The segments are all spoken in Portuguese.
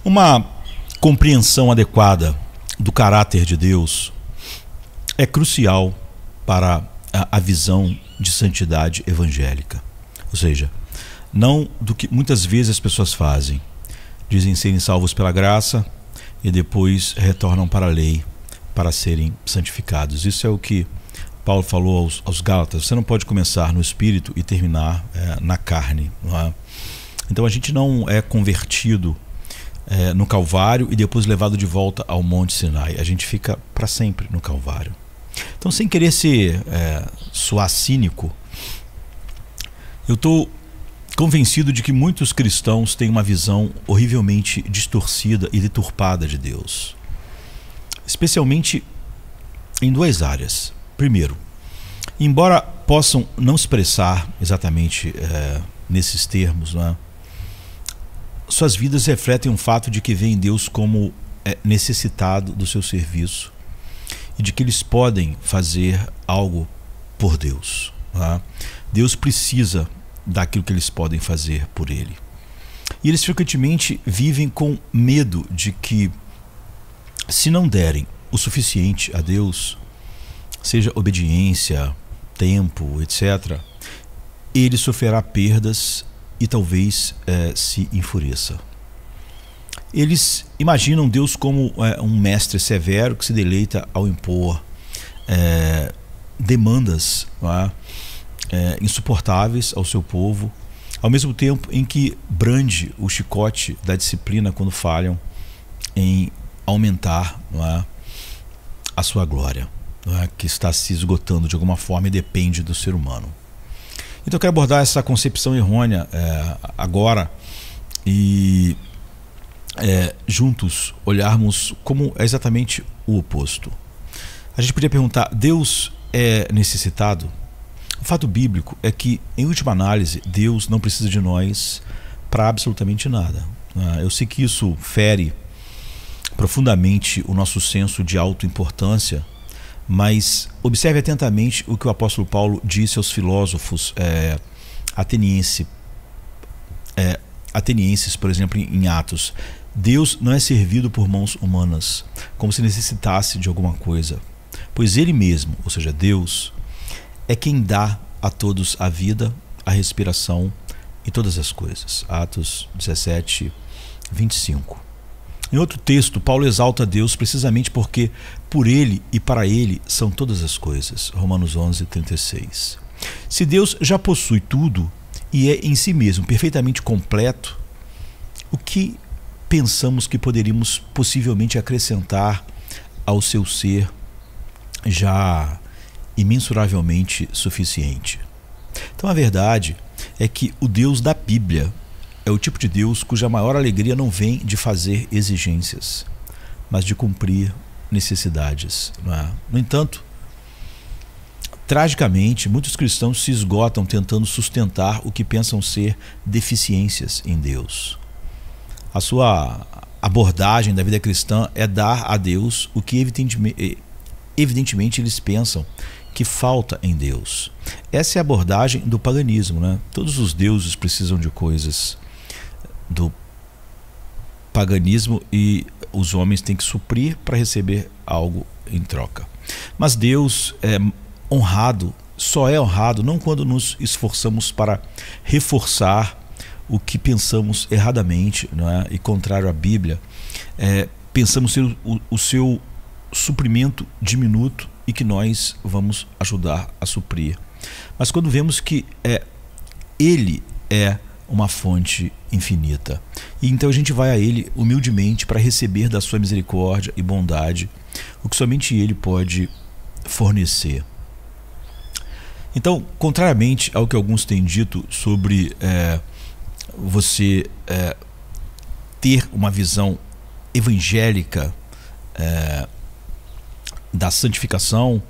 Uma compreensão adequada do caráter de Deus é crucial para a visão de santidade evangélica. Ou seja, não do que muitas vezes as pessoas fazem. Dizem serem salvos pela graça e depois retornam para a lei para serem santificados. Isso é o que Paulo falou aos Gálatas. Você não pode começar no espírito e terminar na carne. Não é? Então a gente não é convertido no Calvário e depois levado de volta ao Monte Sinai. A gente fica para sempre no Calvário. Então, sem querer soar cínico, eu estou convencido de que muitos cristãos têm uma visão horrivelmente distorcida e deturpada de Deus. Especialmente em duas áreas. Primeiro, embora possam não expressar exatamente nesses termos, não é? Suas vidas refletem o fato de que veem Deus como necessitado do seu serviço e de que eles podem fazer algo por Deus. Não é? Deus precisa daquilo que eles podem fazer por Ele. E eles frequentemente vivem com medo de que, se não derem o suficiente a Deus, seja obediência, tempo, etc., ele sofrerá perdas e talvez se enfureça. Eles imaginam Deus como um mestre severo que se deleita ao impor demandas, não é? Insuportáveis ao seu povo, ao mesmo tempo em que brande o chicote da disciplina quando falham em aumentar, não é, a sua glória, não é, que está se esgotando de alguma forma e depende do ser humano. Então eu quero abordar essa concepção errônea agora e juntos olharmos como é exatamente o oposto. A gente podia perguntar: Deus é necessitado? O fato bíblico é que, em última análise, Deus não precisa de nós para absolutamente nada. Eu sei que isso fere profundamente o nosso senso de autoimportância, mas observe atentamente o que o apóstolo Paulo disse aos filósofos atenienses, por exemplo, em Atos. Deus não é servido por mãos humanas, como se necessitasse de alguma coisa, pois Ele mesmo, ou seja, Deus, é quem dá a todos a vida, a respiração e todas as coisas. Atos 17, 25. Em outro texto, Paulo exalta Deus precisamente porque por Ele e para Ele são todas as coisas. Romanos 11, 36. Se Deus já possui tudo e é em si mesmo perfeitamente completo, o que pensamos que poderíamos possivelmente acrescentar ao seu ser já imensuravelmente suficiente? Então a verdade é que o Deus da Bíblia é o tipo de Deus cuja maior alegria não vem de fazer exigências, mas de cumprir necessidades, não é? No entanto, tragicamente, muitos cristãos se esgotam tentando sustentar o que pensam ser deficiências em Deus. A sua abordagem da vida cristã é dar a Deus o que evidentemente eles pensam que falta em Deus. Essa é a abordagem do paganismo, né? Todos os deuses precisam de coisas do paganismo e os homens têm que suprir para receber algo em troca. Mas Deus é honrado, só é honrado não quando nos esforçamos para reforçar o que pensamos erradamente, não é? E contrário à Bíblia, pensamos ser o seu suprimento diminuto e que nós vamos ajudar a suprir. Mas quando vemos que Ele é uma fonte infinita, e então a gente vai a Ele humildemente para receber da sua misericórdia e bondade o que somente Ele pode fornecer. Então, contrariamente ao que alguns têm dito sobre você ter uma visão evangélica da santificação,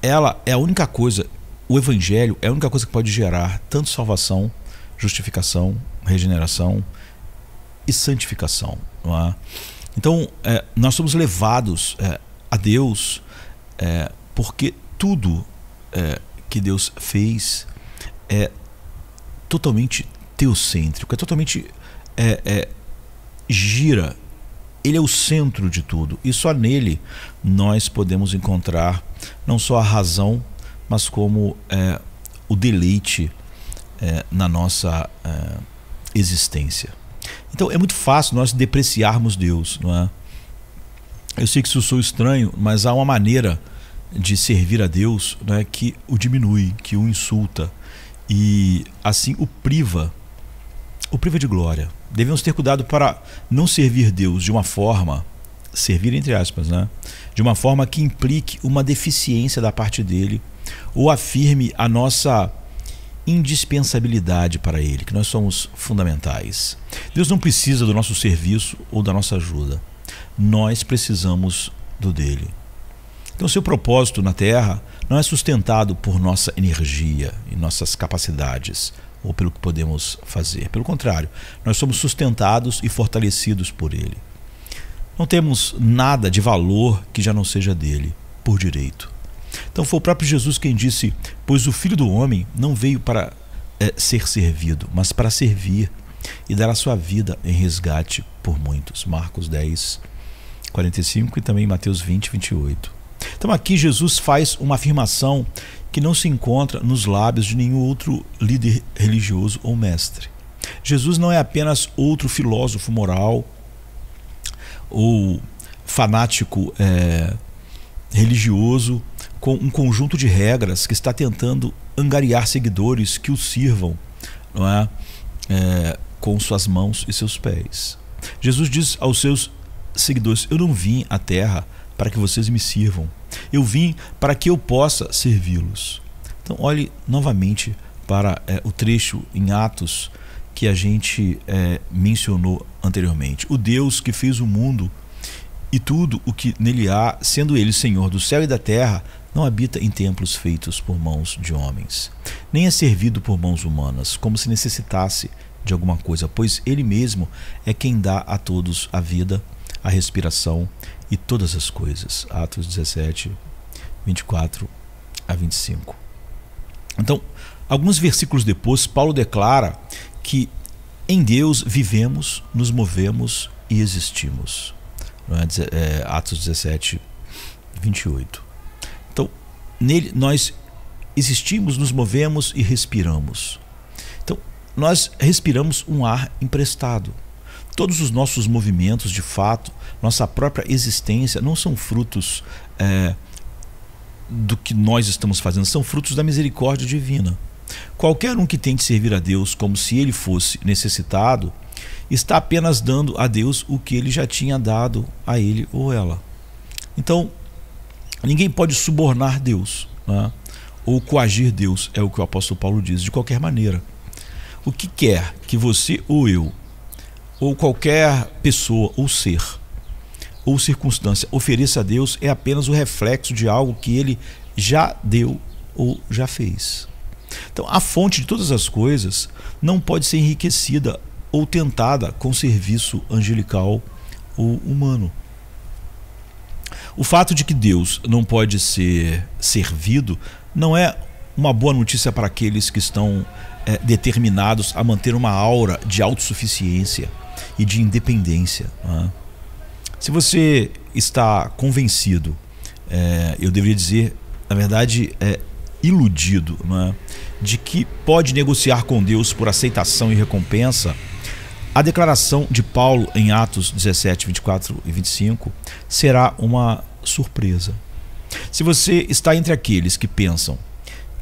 ela é a única coisa, o evangelho é a única coisa que pode gerar tanto salvação, justificação, regeneração e santificação, não é? Então nós somos levados a Deus porque tudo que Deus fez é totalmente teocêntrico, é totalmente gira, ele é o centro de tudo, e só nele nós podemos encontrar não só a razão, mas como o deleite na nossa existência. Então é muito fácil nós depreciarmos Deus, não é? Eu sei que isso sou estranho, mas há uma maneira de servir a Deus, né, que o diminui, que o insulta e assim o priva de glória. Devemos ter cuidado para não servir Deus de uma forma, servir entre aspas, né, de uma forma que implique uma deficiência da parte dele ou afirme a nossa indispensabilidade para ele, que nós somos fundamentais. Deus não precisa do nosso serviço ou da nossa ajuda. Nós precisamos do dele. Então, seu propósito na Terra não é sustentado por nossa energia e nossas capacidades ou pelo que podemos fazer. Pelo contrário, nós somos sustentados e fortalecidos por ele. Não temos nada de valor que já não seja dele, por direito. Então foi o próprio Jesus quem disse: pois o Filho do Homem não veio para ser servido, mas para servir e dar a sua vida em resgate por muitos. Marcos 10, 45 e também Mateus 20, 28. Então aqui Jesus faz uma afirmação que não se encontra nos lábios de nenhum outro líder religioso ou mestre. Jesus não é apenas outro filósofo moral ou fanático religioso com um conjunto de regras que está tentando angariar seguidores que o sirvam, não é? Com suas mãos e seus pés. Jesus diz aos seus seguidores: eu não vim à terra para que vocês me sirvam, eu vim para que eu possa servi-los. Então olhe novamente para o trecho em Atos que a gente mencionou anteriormente. O Deus que fez o mundo e tudo o que nele há, sendo ele Senhor do céu e da terra, não habita em templos feitos por mãos de homens, nem é servido por mãos humanas, como se necessitasse de alguma coisa, pois ele mesmo é quem dá a todos a vida, a respiração e todas as coisas. Atos 17, 24 a 25. Então, alguns versículos depois, Paulo declara que em Deus vivemos, nos movemos e existimos. Atos 17, 28. Então, nele nós existimos, nos movemos e respiramos. Então, nós respiramos um ar emprestado. Todos os nossos movimentos, de fato, nossa própria existência, não são frutos do que nós estamos fazendo, são frutos da misericórdia divina. Qualquer um que tente servir a Deus como se ele fosse necessitado, está apenas dando a Deus o que ele já tinha dado a ele ou ela. Então, ninguém pode subornar Deus, né? Ou coagir Deus, é o que o apóstolo Paulo diz, de qualquer maneira. O que quer que você ou eu, ou qualquer pessoa ou ser, ou circunstância ofereça a Deus é apenas o reflexo de algo que ele já deu ou já fez. Então, a fonte de todas as coisas não pode ser enriquecida ou tentada com serviço angelical ou humano. O fato de que Deus não pode ser servido não é uma boa notícia para aqueles que estão determinados a manter uma aura de autossuficiência e de independência, não é? Se você está convencido, eu deveria dizer, na verdade, iludido, não é, de que pode negociar com Deus por aceitação e recompensa, a declaração de Paulo em Atos 17, 24 e 25 será uma surpresa. Se você está entre aqueles que pensam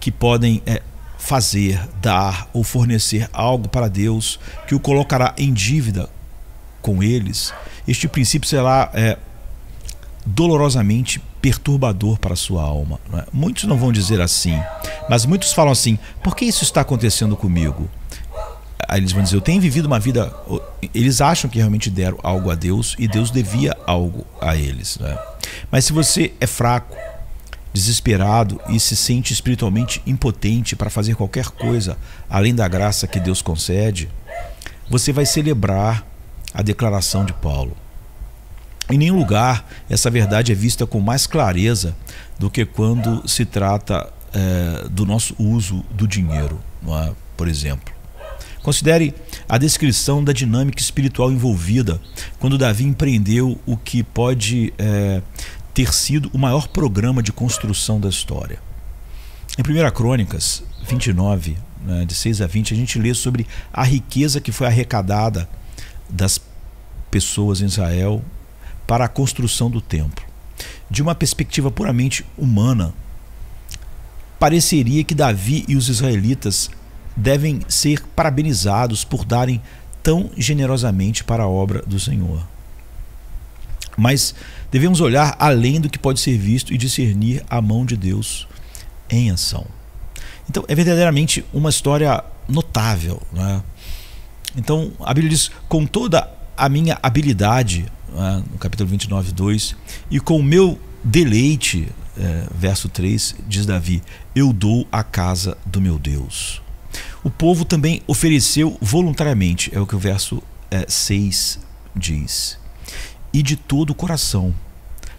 que podem fazer, dar ou fornecer algo para Deus que o colocará em dívida com eles, este princípio será dolorosamente perturbador para a sua alma, não é? Muitos não vão dizer assim, mas muitos falam assim: por que isso está acontecendo comigo? Aí eles vão dizer: eu tenho vivido uma vida... Eles acham que realmente deram algo a Deus e Deus devia algo a eles, né? Mas se você é fraco, desesperado e se sente espiritualmente impotente para fazer qualquer coisa além da graça que Deus concede, você vai celebrar a declaração de Paulo. Em nenhum lugar essa verdade é vista com mais clareza do que quando se trata do nosso uso do dinheiro, não é? Por exemplo, Considere a descrição da dinâmica espiritual envolvida quando Davi empreendeu o que pode ter sido o maior programa de construção da história. Em 1 Crônicas 29, de 6 a 20, a gente lê sobre a riqueza que foi arrecadada das pessoas em Israel para a construção do templo. De uma perspectiva puramente humana, pareceria que Davi e os israelitas devem ser parabenizados por darem tão generosamente para a obra do Senhor. Mas devemos olhar além do que pode ser visto e discernir a mão de Deus em ação. Então é verdadeiramente uma história notável, né? Então a Bíblia diz: com toda a minha habilidade, né, no capítulo 29, 2, e com o meu deleite, verso 3, diz Davi, eu dou a casa do meu Deus. O povo também ofereceu voluntariamente, é o que o verso 6 diz, e de todo o coração,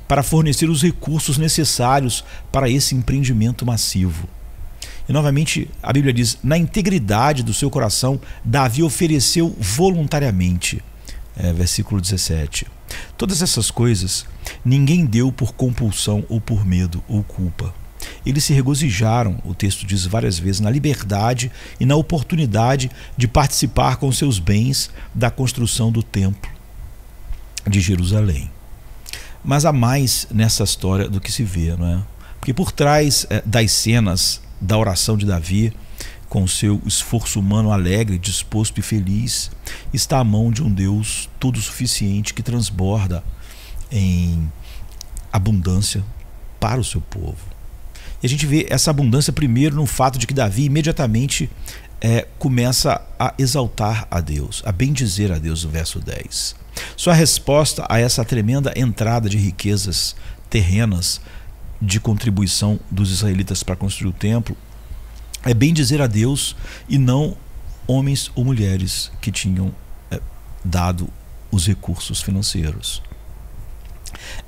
para fornecer os recursos necessários para esse empreendimento massivo. E novamente a Bíblia diz: na integridade do seu coração, Davi ofereceu voluntariamente. Versículo 17. Todas essas coisas ninguém deu por compulsão ou por medo ou culpa. Eles se regozijaram, o texto diz várias vezes, na liberdade e na oportunidade de participar com seus bens da construção do templo de Jerusalém. Mas há mais nessa história do que se vê, não é? Porque por trás das cenas da oração de Davi, com seu esforço humano alegre, disposto e feliz, está a mão de um Deus todo suficiente que transborda em abundância para o seu povo. E a gente vê essa abundância primeiro no fato de que Davi imediatamente começa a exaltar a Deus, a bendizer a Deus, no verso 10. Sua resposta a essa tremenda entrada de riquezas terrenas de contribuição dos israelitas para construir o templo é bendizer a Deus e não homens ou mulheres que tinham dado os recursos financeiros.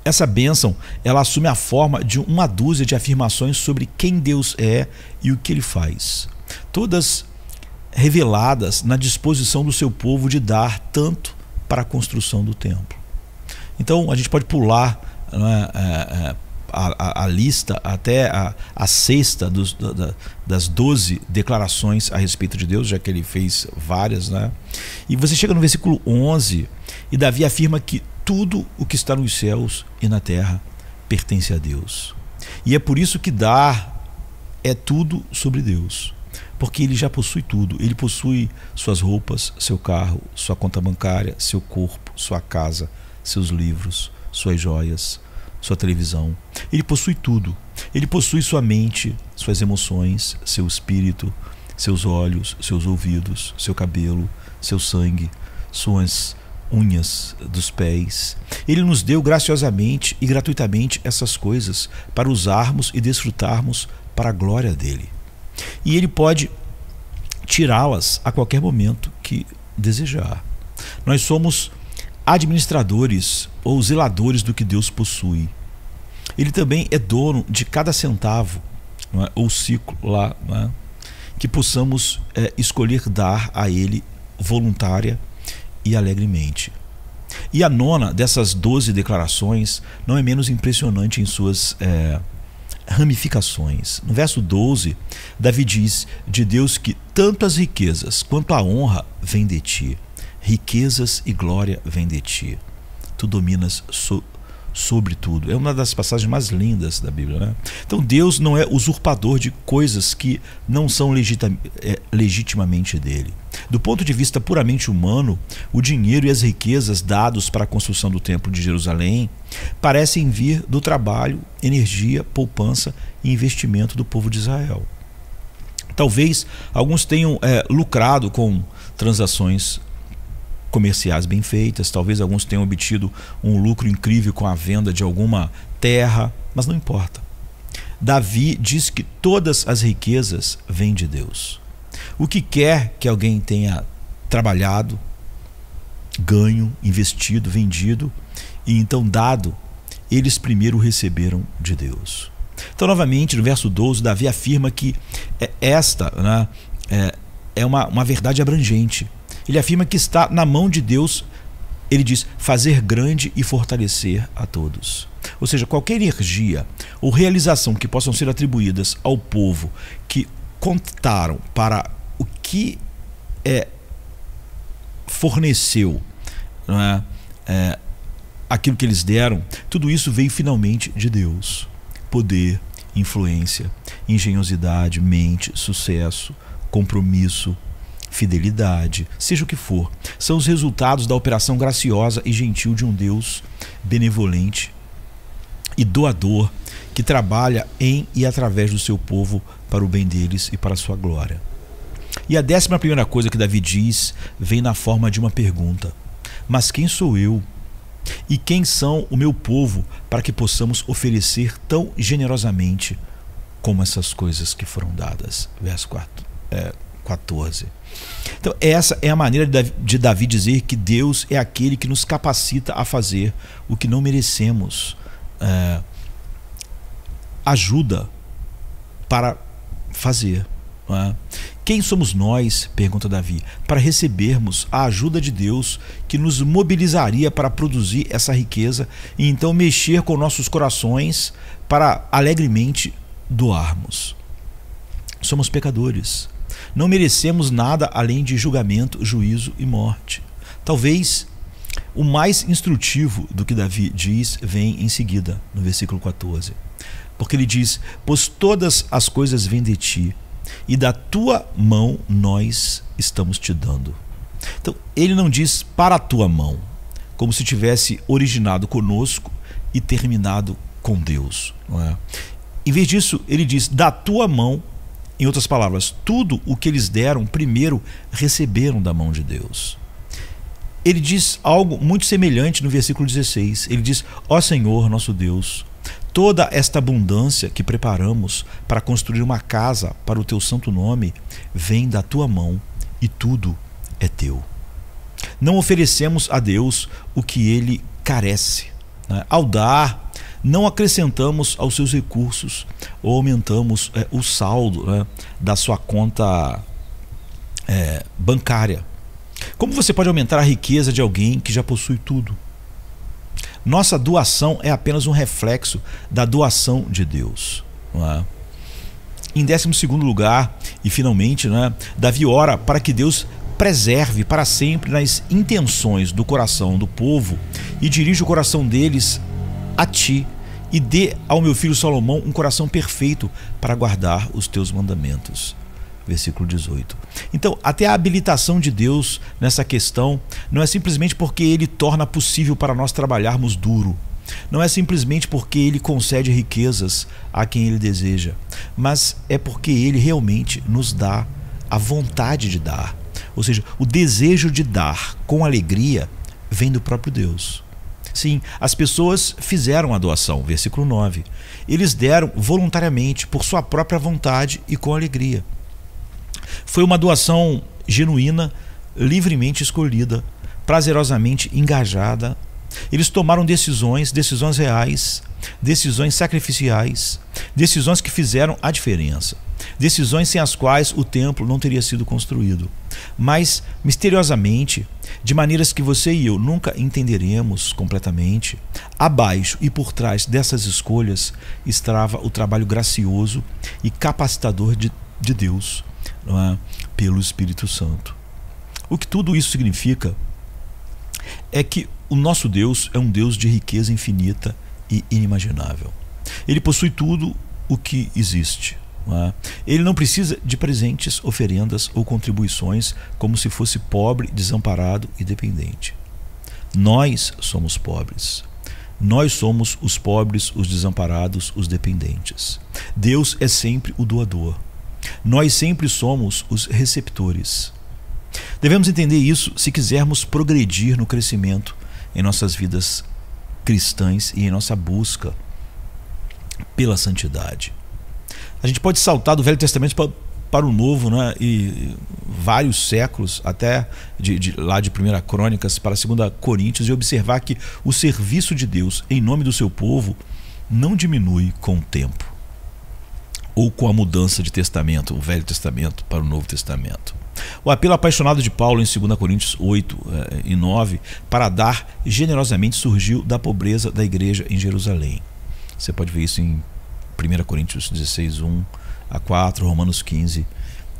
Essa bênção, ela assume a forma de uma dúzia de afirmações sobre quem Deus é e o que Ele faz, todas reveladas na disposição do seu povo de dar tanto para a construção do templo. Então a gente pode pular, né, a lista até a sexta das 12 declarações a respeito de Deus, já que ele fez várias, né? E você chega no versículo 11 e Davi afirma que tudo o que está nos céus e na terra pertence a Deus. E é por isso que dar é tudo sobre Deus, porque ele já possui tudo. Ele possui suas roupas, seu carro, sua conta bancária, seu corpo, sua casa, seus livros, suas joias, sua televisão. Ele possui tudo. Ele possui sua mente, suas emoções, seu espírito, seus olhos, seus ouvidos, seu cabelo, seu sangue, suas unhas dos pés. Ele nos deu graciosamente e gratuitamente essas coisas para usarmos e desfrutarmos para a glória dele. E ele pode tirá-las a qualquer momento que desejar. Nós somos administradores ou zeladores do que Deus possui. Ele também é dono de cada centavo, não é? Ou ciclo lá, não é? Que possamos escolher dar a Ele voluntária e alegremente. E a nona dessas 12 declarações não é menos impressionante em suas ramificações. No verso 12, Davi diz de Deus que tanto as riquezas quanto a honra vêm de ti. Riquezas e glória vêm de ti. Tu dominas sobre tudo. É uma das passagens mais lindas da Bíblia, né? Então Deus não é usurpador de coisas que não são legitimamente dele. Do ponto de vista puramente humano, o dinheiro e as riquezas dados para a construção do templo de Jerusalém parecem vir do trabalho, energia, poupança e investimento do povo de Israel. Talvez alguns tenham lucrado com transações comerciais bem feitas, talvez alguns tenham obtido um lucro incrível com a venda de alguma terra, mas não importa. Davi diz que todas as riquezas vêm de Deus. O que quer que alguém tenha trabalhado, ganho, investido, vendido e então dado, eles primeiro receberam de Deus. Então novamente no verso 12 Davi afirma que esta, né, é uma verdade abrangente. Ele afirma que está na mão de Deus, ele diz, fazer grande e fortalecer a todos. Ou seja, qualquer energia ou realização que possam ser atribuídas ao povo que contaram para o que forneceu, não é? Aquilo que eles deram, tudo isso veio finalmente de Deus. Poder, influência, engenhosidade, mente, sucesso, compromisso, fidelidade, seja o que for, são os resultados da operação graciosa e gentil de um Deus benevolente e doador que trabalha em e através do seu povo para o bem deles e para a sua glória. E a 11ª coisa que Davi diz vem na forma de uma pergunta: mas quem sou eu? E quem são o meu povo para que possamos oferecer tão generosamente como essas coisas que foram dadas? Verso 14. Então essa é a maneira de Davi dizer que Deus é aquele que nos capacita a fazer o que não merecemos, ajuda para fazer. Não é? Quem somos nós, pergunta Davi, para recebermos a ajuda de Deus que nos mobilizaria para produzir essa riqueza e então mexer com nossos corações para alegremente doarmos? Somos pecadores. Não merecemos nada além de julgamento, juízo e morte. Talvez o mais instrutivo do que Davi diz vem em seguida, no versículo 14. Porque ele diz: pois todas as coisas vêm de ti, e da tua mão nós estamos te dando. Então ele não diz para a tua mão, como se tivesse originado conosco e terminado com Deus, não é? Em vez disso, ele diz da tua mão. Em outras palavras, tudo o que eles deram primeiro receberam da mão de Deus. Ele diz algo muito semelhante no versículo 16. Ele diz: ó Senhor nosso Deus, toda esta abundância que preparamos para construir uma casa para o teu santo nome vem da tua mão e tudo é teu. Não oferecemos a Deus o que ele carece, né? Ao dar, não acrescentamos aos seus recursos ou aumentamos o saldo, né, da sua conta bancária. Como você pode aumentar a riqueza de alguém que já possui tudo? Nossa doação é apenas um reflexo da doação de Deus, não é? Em 12º lugar, e finalmente, né, Davi ora para que Deus preserve para sempre nas intenções do coração do povo e dirija o coração deles a ti, e dê ao meu filho Salomão um coração perfeito para guardar os teus mandamentos. Versículo 18. Então, até a habilitação de Deus nessa questão não é simplesmente porque ele torna possível para nós trabalharmos duro. Não é simplesmente porque ele concede riquezas a quem ele deseja, mas é porque ele realmente nos dá a vontade de dar. Ou seja, o desejo de dar com alegria vem do próprio Deus. Sim, as pessoas fizeram a doação, versículo 9. Eles deram voluntariamente, por sua própria vontade e com alegria. Foi uma doação genuína, livremente escolhida, prazerosamente engajada. Eles tomaram decisões reais, decisões sacrificiais, decisões que fizeram a diferença, decisões sem as quais o templo não teria sido construído. Mas, misteriosamente, de maneiras que você e eu nunca entenderemos completamente, abaixo e por trás dessas escolhas estava o trabalho gracioso e capacitador de Deus, não é? Pelo Espírito Santo. O que tudo isso significa é que o nosso Deus é um Deus de riqueza infinita e inimaginável. Ele possui tudo o que existe. Não é? Ele não precisa de presentes, oferendas ou contribuições como se fosse pobre, desamparado e dependente. Nós somos pobres. Nós somos os pobres, os desamparados, os dependentes. Deus é sempre o doador. Nós sempre somos os receptores. Devemos entender isso se quisermos progredir no crescimento em nossas vidas cristãs e em nossa busca pela santidade. A gente pode saltar do Velho Testamento para o Novo, né? E vários séculos, até lá de 1 Crônicas para 2 Coríntios, e observar que o serviço de Deus em nome do seu povo não diminui com o tempo ou com a mudança de testamento, o Velho Testamento para o Novo Testamento. O apelo apaixonado de Paulo em 2 Coríntios 8 e 9 para dar generosamente surgiu da pobreza da igreja em Jerusalém. Você pode ver isso em 1 Coríntios 16, 1 a 4, Romanos 15,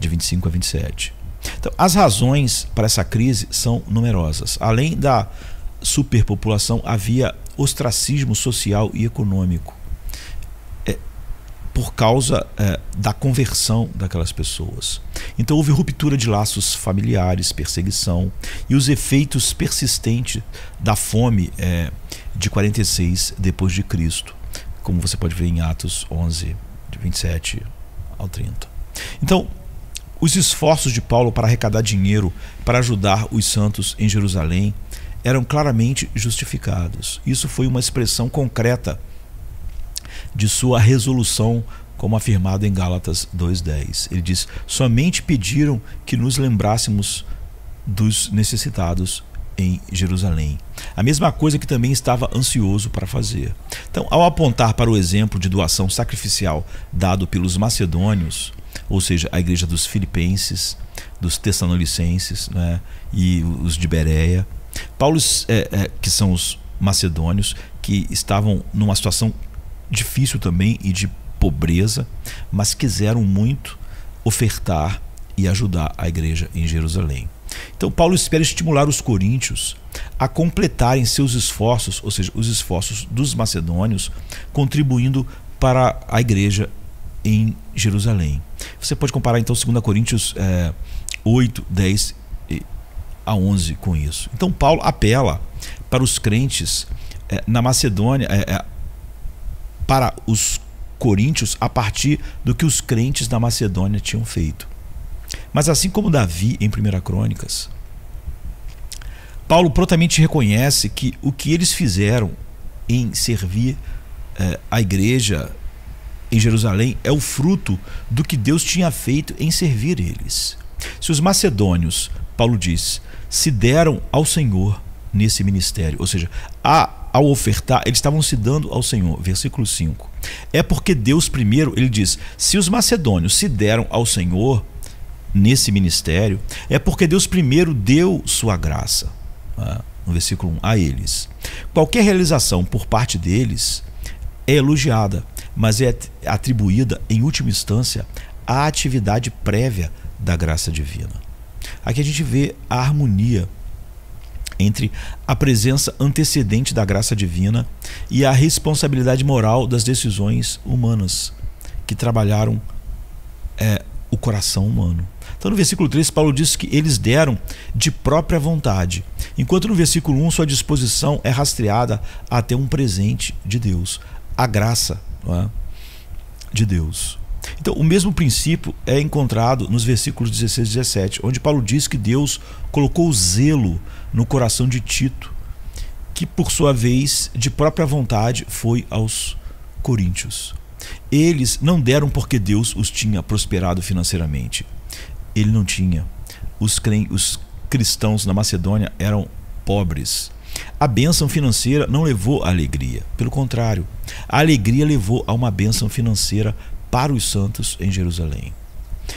de 25 a 27. Então, as razões para essa crise são numerosas. Além da superpopulação, havia ostracismo social e econômico por causa da conversão daquelas pessoas. Então houve ruptura de laços familiares, perseguição e os efeitos persistentes da fome de 46 depois de Cristo, como você pode ver em Atos 11, de 27 ao 30. Então, os esforços de Paulo para arrecadar dinheiro para ajudar os santos em Jerusalém eram claramente justificados. Isso foi uma expressão concreta de sua resolução, como afirmado em Gálatas 2:10. Ele diz: somente pediram que nos lembrássemos dos necessitados em Jerusalém. A mesma coisa que também estava ansioso para fazer. Então, ao apontar para o exemplo de doação sacrificial dado pelos macedônios, ou seja, a igreja dos filipenses, dos tessalonicenses, né, e os de Bereia, Paulo, que são os macedônios, que estavam numa situação difícil também e de pobreza, mas quiseram muito ofertar e ajudar a igreja em Jerusalém. Então Paulo espera estimular os coríntios a completarem seus esforços, ou seja, os esforços dos macedônios, contribuindo para a igreja em Jerusalém. Você pode comparar então 2 Coríntios 8, 10 a 11 com isso. Então Paulo apela para os crentes na Macedônia, para os coríntios, a partir do que os crentes da Macedônia tinham feito. Mas assim como Davi em 1 Crônicas, Paulo prontamente reconhece que o que eles fizeram em servir a igreja em Jerusalém é o fruto do que Deus tinha feito em servir eles. Se os macedônios, Paulo diz, se deram ao Senhor nesse ministério, ou seja, ao ofertar, eles estavam se dando ao Senhor. Versículo 5. É porque Deus primeiro, ele diz, se os macedônios se deram ao Senhor nesse ministério, é porque Deus primeiro deu sua graça, no versículo 1, a eles. Qualquer realização por parte deles é elogiada, mas é atribuída em última instância à atividade prévia da graça divina. Aqui a gente vê a harmonia entre a presença antecedente da graça divina e a responsabilidade moral das decisões humanas que trabalharam o coração humano. Então no versículo 3 Paulo diz que eles deram de própria vontade, enquanto no versículo 1 sua disposição é rastreada até um presente de Deus, a graça, não é, de Deus. Então o mesmo princípio é encontrado nos versículos 16 e 17, onde Paulo diz que Deus colocou zelo no coração de Tito, que por sua vez de própria vontade foi aos coríntios. Eles não deram porque Deus os tinha prosperado financeiramente. Ele não tinha. Os cristãos na Macedônia eram pobres. A bênção financeira não levou à alegria. Pelo contrário, a alegria levou a uma bênção financeira para os santos em Jerusalém.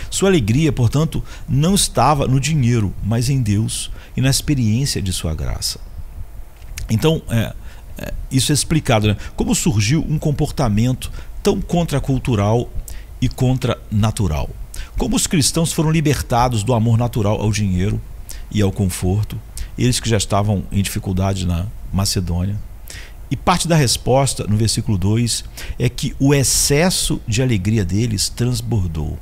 Sua alegria, portanto, não estava no dinheiro, mas em Deus e na experiência de sua graça. Então, isso é explicado, né? Como surgiu um comportamento tão contracultural e contranatural. Como os cristãos foram libertados do amor natural ao dinheiro e ao conforto, eles que já estavam em dificuldade na Macedônia. E parte da resposta, no versículo 2, é que o excesso de alegria deles transbordou.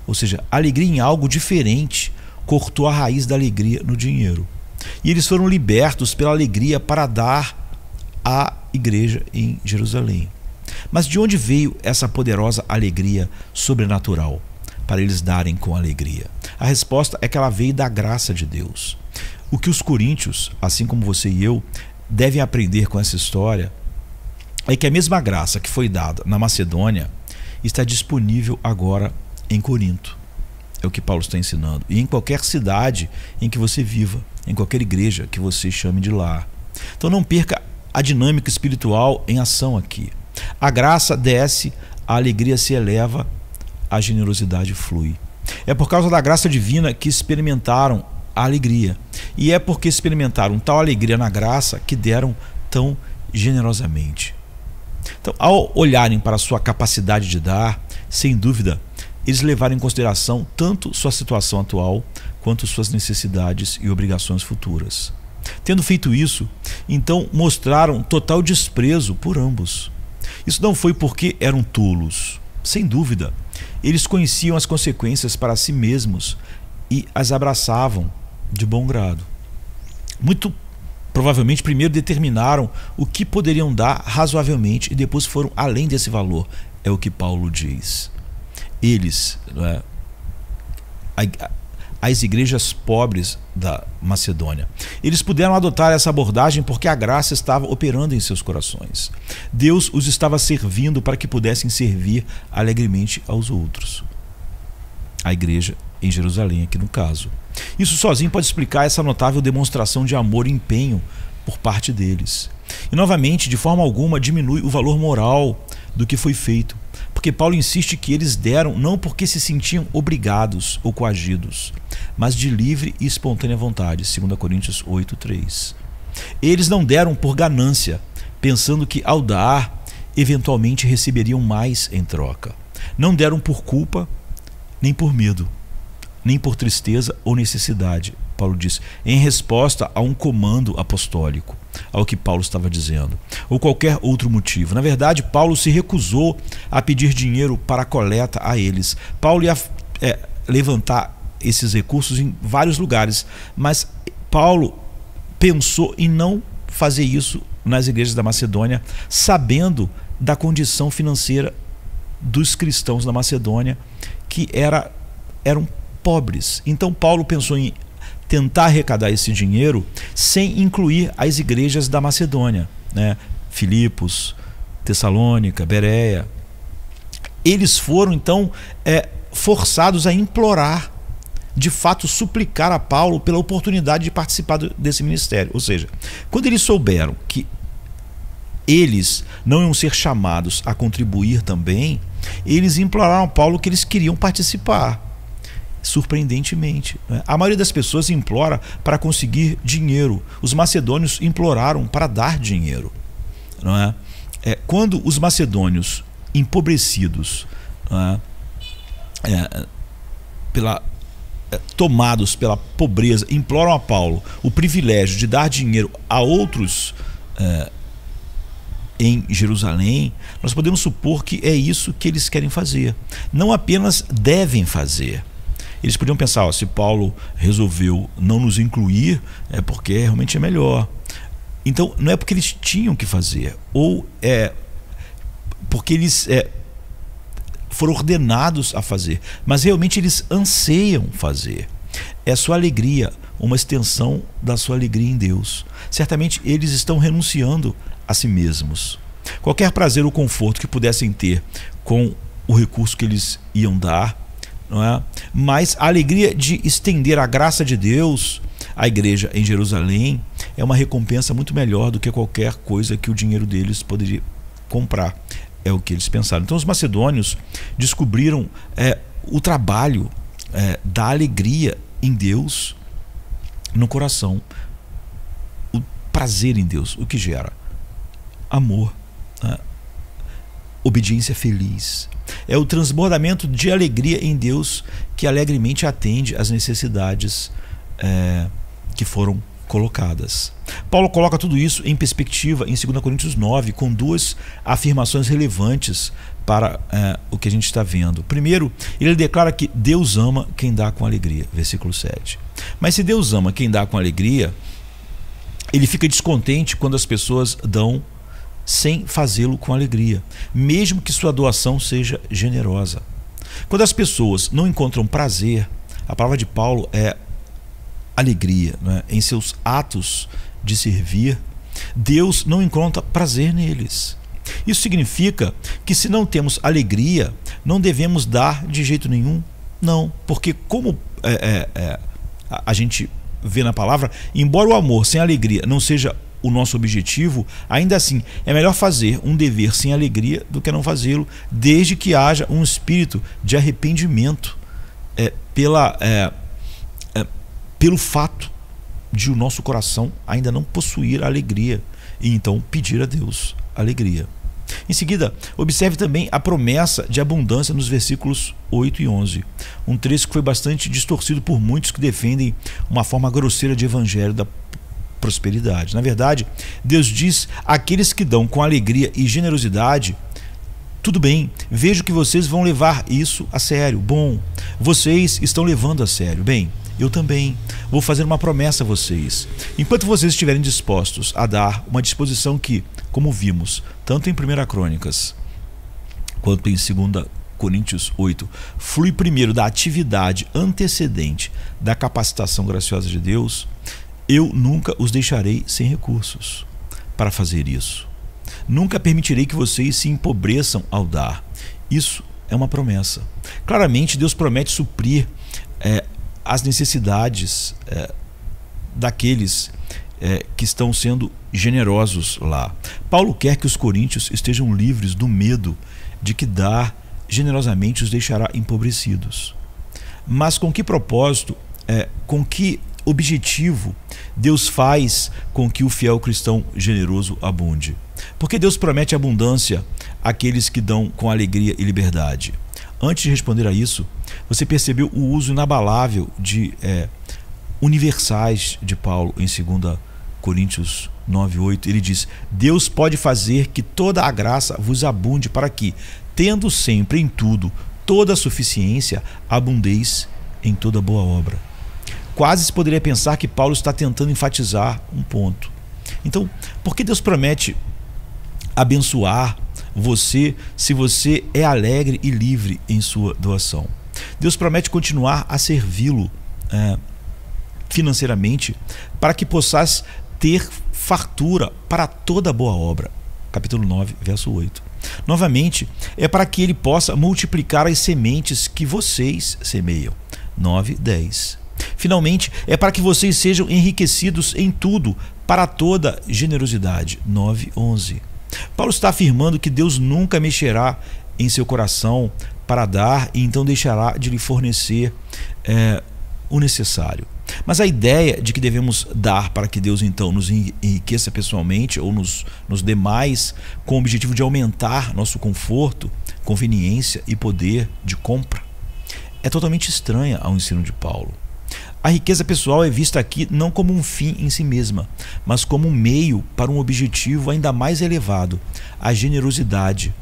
Ou seja, a alegria em algo diferente cortou a raiz da alegria no dinheiro. E eles foram libertos pela alegria para dar à igreja em Jerusalém. Mas de onde veio essa poderosa alegria sobrenatural para eles darem com alegria? A resposta é que ela veio da graça de Deus. O que os coríntios, assim como você e eu, devem aprender com essa história é que a mesma graça que foi dada na Macedônia está disponível agora em Corinto. É o que Paulo está ensinando. E em qualquer cidade em que você viva, em qualquer igreja que você chame de lar. Então não perca a dinâmica espiritual em ação aqui. A graça desce, a alegria se eleva, a generosidade flui. É por causa da graça divina que experimentaram a alegria. E é porque experimentaram tal alegria na graça que deram tão generosamente. Então, ao olharem para a sua capacidade de dar, sem dúvida, eles levaram em consideração tanto sua situação atual quanto suas necessidades e obrigações futuras. Tendo feito isso, então mostraram total desprezo por ambos. Isso não foi porque eram tolos. Sem dúvida, eles conheciam as consequências para si mesmos e as abraçavam de bom grado. Muito provavelmente primeiro determinaram o que poderiam dar razoavelmente e depois foram além desse valor. É o que Paulo diz. Eles, as igrejas pobres da Macedônia, eles puderam adotar essa abordagem porque a graça estava operando em seus corações. Deus os estava servindo para que pudessem servir alegremente aos outros. A igreja em Jerusalém, aqui no caso. Isso sozinho pode explicar essa notável demonstração de amor e empenho por parte deles. E novamente, de forma alguma, diminui o valor moral do que foi feito, porque Paulo insiste que eles deram não porque se sentiam obrigados ou coagidos, mas de livre e espontânea vontade, 2 Coríntios 8:3. Eles não deram por ganância, pensando que ao dar, eventualmente receberiam mais em troca. Não deram por culpa, nem por medo, nem por tristeza ou necessidade, Paulo diz, em resposta a um comando apostólico, ao que Paulo estava dizendo, ou qualquer outro motivo. Na verdade, Paulo se recusou a pedir dinheiro para a coleta a eles. Paulo ia levantar esses recursos em vários lugares, mas Paulo pensou em não fazer isso nas igrejas da Macedônia, sabendo da condição financeira dos cristãos da Macedônia, que eram pobres. Então Paulo pensou em tentar arrecadar esse dinheiro sem incluir as igrejas da Macedônia, né? Filipos, Tessalônica, Bereia. Eles foram então forçados a implorar, de fato suplicar a Paulo pela oportunidade de participar desse ministério. Ou seja, quando eles souberam que eles não iam ser chamados a contribuir também, eles imploraram a Paulo que eles queriam participar. Surpreendentemente, né? A maioria das pessoas implora para conseguir dinheiro. Os macedônios imploraram para dar dinheiro, não é? Quando os macedônios empobrecidos, não é? Tomados pela pobreza, imploram a Paulo o privilégio de dar dinheiro a outros em Jerusalém, nós podemos supor que é isso que eles querem fazer. Não apenas devem fazer. Eles podiam pensar, se Paulo resolveu não nos incluir, é porque realmente é melhor. Então, não é porque eles tinham que fazer, ou porque eles foram ordenados a fazer, mas realmente eles anseiam fazer. É sua alegria, uma extensão da sua alegria em Deus. Certamente eles estão renunciando a si mesmos. Qualquer prazer ou conforto que pudessem ter com o recurso que eles iam dar, não é? Mas a alegria de estender a graça de Deus à igreja em Jerusalém é uma recompensa muito melhor do que qualquer coisa que o dinheiro deles poderia comprar. É o que eles pensaram. Então os macedônios descobriram o trabalho da alegria em Deus no coração, o prazer em Deus, o que gera amor, né? Obediência feliz. É o transbordamento de alegria em Deus que alegremente atende às necessidades que foram colocadas. Paulo coloca tudo isso em perspectiva em 2 Coríntios 9, com duas afirmações relevantes para o que a gente está vendo. Primeiro, ele declara que Deus ama quem dá com alegria, versículo 7. Mas se Deus ama quem dá com alegria, ele fica descontente quando as pessoas dão sem fazê-lo com alegria, mesmo que sua doação seja generosa. Quando as pessoas não encontram prazer, a palavra de Paulo é alegria, né? Em seus atos de servir, Deus não encontra prazer neles. Isso significa que se não temos alegria, não devemos dar de jeito nenhum? Não, porque como a gente vê na palavra, embora o amor sem alegria não seja o nosso objetivo, ainda assim é melhor fazer um dever sem alegria do que não fazê-lo, desde que haja um espírito de arrependimento pelo fato de o nosso coração ainda não possuir alegria, e então pedir a Deus alegria. Em seguida, observe também a promessa de abundância nos versículos 8 e 11, um trecho que foi bastante distorcido por muitos que defendem uma forma grosseira de evangelho da prosperidade. Na verdade, Deus diz àqueles que dão com alegria e generosidade: tudo bem, vejo que vocês vão levar isso a sério. Bom, vocês estão levando a sério. Bem, eu também vou fazer uma promessa a vocês. Enquanto vocês estiverem dispostos a dar uma disposição que, como vimos, tanto em 1 Crônicas quanto em 2 Coríntios 8, flui primeiro da atividade antecedente da capacitação graciosa de Deus, eu nunca os deixarei sem recursos para fazer isso. Nunca permitirei que vocês se empobreçam ao dar. Isso é uma promessa. Claramente, Deus promete suprir as necessidades daqueles que estão sendo generosos lá. Paulo quer que os coríntios estejam livres do medo de que dar generosamente os deixará empobrecidos. Mas com que propósito, com que objetivo Deus faz com que o fiel cristão generoso abunde? Porque Deus promete abundância àqueles que dão com alegria e liberdade. Antes de responder a isso, você percebeu o uso inabalável de universais de Paulo em 2 Coríntios 9:8. Ele diz: Deus pode fazer que toda a graça vos abunde, para que, tendo sempre em tudo toda a suficiência, abundeis em toda boa obra. Quase se poderia pensar que Paulo está tentando enfatizar um ponto. Então, por que Deus promete abençoar você se você é alegre e livre em sua doação? Deus promete continuar a servi-lo financeiramente para que possas ter fartura para toda boa obra. Capítulo 9, verso 8. Novamente, é para que ele possa multiplicar as sementes que vocês semeiam. 9:10. Finalmente, é para que vocês sejam enriquecidos em tudo para toda generosidade. 9:11. Paulo está afirmando que Deus nunca mexerá em seu coração para dar e então deixará de lhe fornecer o necessário. Mas a ideia de que devemos dar para que Deus então nos enriqueça pessoalmente ou nos dê mais, com o objetivo de aumentar nosso conforto, conveniência e poder de compra, é totalmente estranha ao ensino de Paulo. A riqueza pessoal é vista aqui não como um fim em si mesma, mas como um meio para um objetivo ainda mais elevado, a generosidade.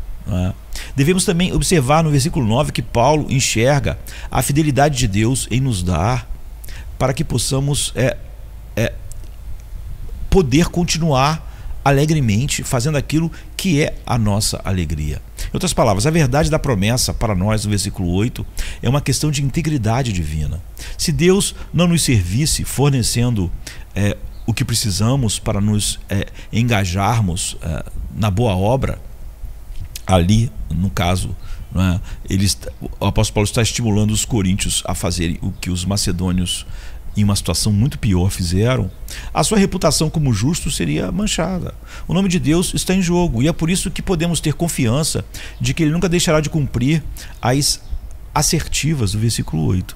Devemos também observar no versículo 9 que Paulo enxerga a fidelidade de Deus em nos dar para que possamos poder continuar alegremente fazendo aquilo que é a nossa alegria. Em outras palavras, a verdade da promessa para nós no versículo 8 é uma questão de integridade divina. Se Deus não nos servisse fornecendo o que precisamos para nos engajarmos na boa obra, ali, no caso, o apóstolo Paulo está estimulando os coríntios a fazerem o que os macedônios, em uma situação muito pior, fizeram, a sua reputação como justo seria manchada. O nome de Deus está em jogo, e é por isso que podemos ter confiança de que Ele nunca deixará de cumprir as assertivas do versículo 8.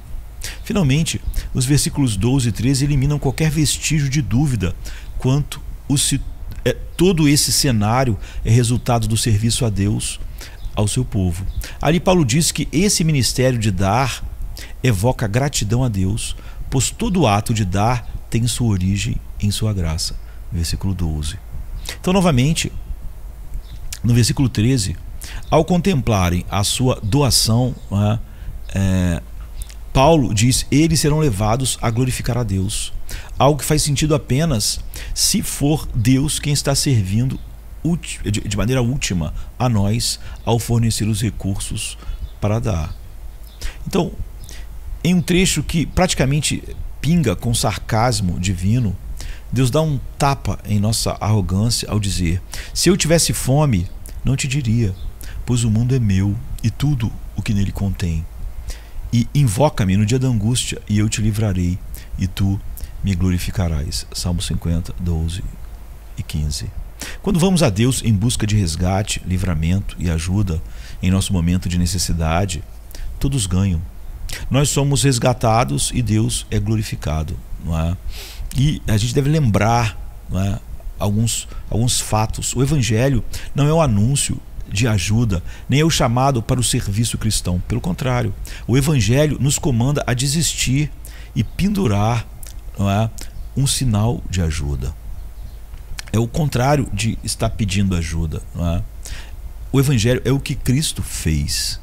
Finalmente, os versículos 12 e 13 eliminam qualquer vestígio de dúvida quanto todo esse cenário é resultado do serviço a Deus, ao seu povo. Ali Paulo diz que esse ministério de dar evoca gratidão a Deus, pois todo ato de dar tem sua origem em sua graça. Versículo 12. Então, novamente, no versículo 13, ao contemplarem a sua doação, Paulo diz: eles serão levados a glorificar a Deus. Algo que faz sentido apenas se for Deus quem está servindo de maneira última a nós ao fornecer os recursos para dar. Então, em um trecho que praticamente pinga com sarcasmo divino, Deus dá um tapa em nossa arrogância ao dizer: se eu tivesse fome, não te diria, pois o mundo é meu e tudo o que nele contém. E invoca-me no dia da angústia e eu te livrarei e tu me glorificarás. Salmo 50, 12 e 15. Quando vamos a Deus em busca de resgate, livramento e ajuda em nosso momento de necessidade, todos ganham. Nós somos resgatados e Deus é glorificado, não é? E a gente deve lembrar, não é, alguns fatos. O Evangelho não é o anúncio de ajuda, nem é o chamado para o serviço cristão. Pelo contrário, o Evangelho nos comanda a desistir e pendurar, não é, um sinal de ajuda. É o contrário de estar pedindo ajuda, não é? O Evangelho é o que Cristo fez.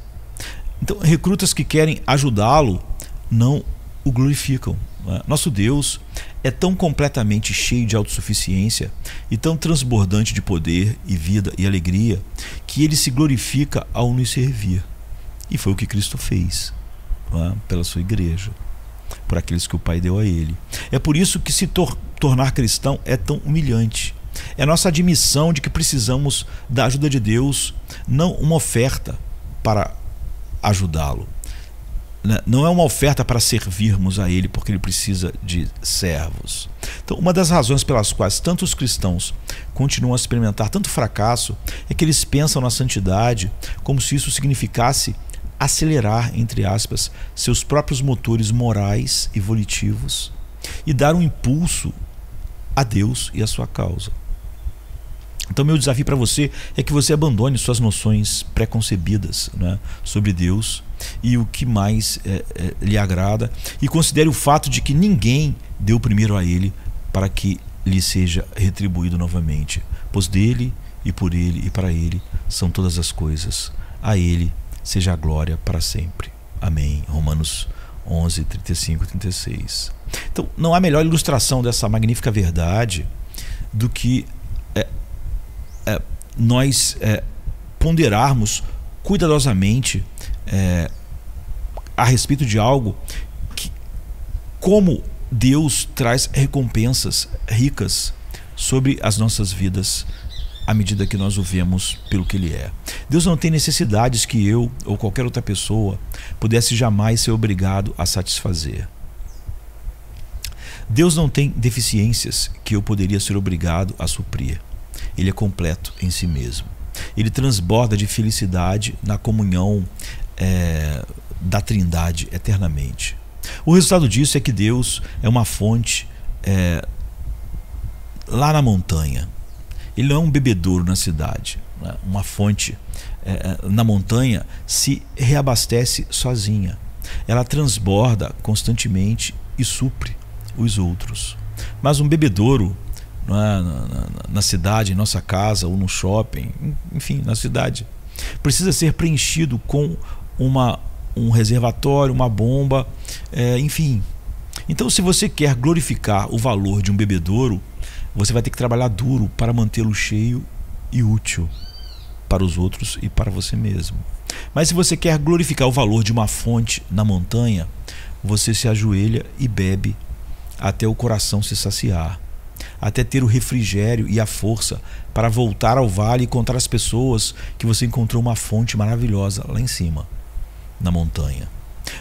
Então, recrutas que querem ajudá-lo não o glorificam. Não é? Nosso Deus é tão completamente cheio de autossuficiência e tão transbordante de poder e vida e alegria que ele se glorifica ao nos servir. E foi o que Cristo fez, não é? Pela sua igreja, por aqueles que o Pai deu a ele. É por isso que se tornar cristão é tão humilhante. É a nossa admissão de que precisamos da ajuda de Deus, não uma oferta para ajudá-lo. Não é uma oferta para servirmos a Ele porque Ele precisa de servos. Então, uma das razões pelas quais tantos cristãos continuam a experimentar tanto fracasso é que eles pensam na santidade como se isso significasse acelerar, entre aspas, seus próprios motores morais e volitivos e dar um impulso a Deus e a sua causa. Então, meu desafio para você é que você abandone suas noções preconcebidas, né, sobre Deus e o que mais lhe agrada, e considere o fato de que ninguém deu primeiro a Ele para que lhe seja retribuído novamente, pois dele e por Ele e para Ele são todas as coisas. A Ele seja a glória para sempre. Amém. Romanos 11, 35 e 36. Então, não há melhor ilustração dessa magnífica verdade do que nós ponderarmos cuidadosamente a respeito de algo que, como Deus traz recompensas ricas sobre as nossas vidas à medida que nós o vemos pelo que Ele é. Deus não tem necessidades que eu ou qualquer outra pessoa pudesse jamais ser obrigado a satisfazer. Deus não tem deficiências que eu poderia ser obrigado a suprir. Ele é completo em si mesmo. Ele transborda de felicidade na comunhão da Trindade eternamente. O resultado disso é que Deus é uma fonte lá na montanha. Ele não é um bebedouro na cidade, né? Uma fonte na montanha se reabastece sozinha. Ela transborda constantemente e supre os outros. Mas um bebedouro na cidade, em nossa casa ou no shopping, enfim, na cidade, precisa ser preenchido com um reservatório, uma bomba, enfim. Então, se você quer glorificar o valor de um bebedouro, você vai ter que trabalhar duro para mantê-lo cheio e útil para os outros e para você mesmo. Mas se você quer glorificar o valor de uma fonte na montanha, você se ajoelha e bebe até o coração se saciar, até ter o refrigério e a força para voltar ao vale e contar às pessoas que você encontrou uma fonte maravilhosa lá em cima, na montanha.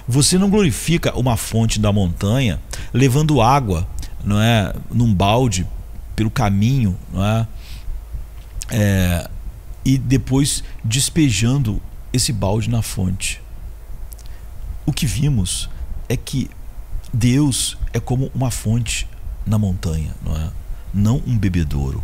Você não glorifica uma fonte da montanha levando água, não é, num balde pelo caminho, não é? E depois despejando esse balde na fonte. O que vimos é que Deus é como uma fonte na montanha, não é? Não um bebedouro.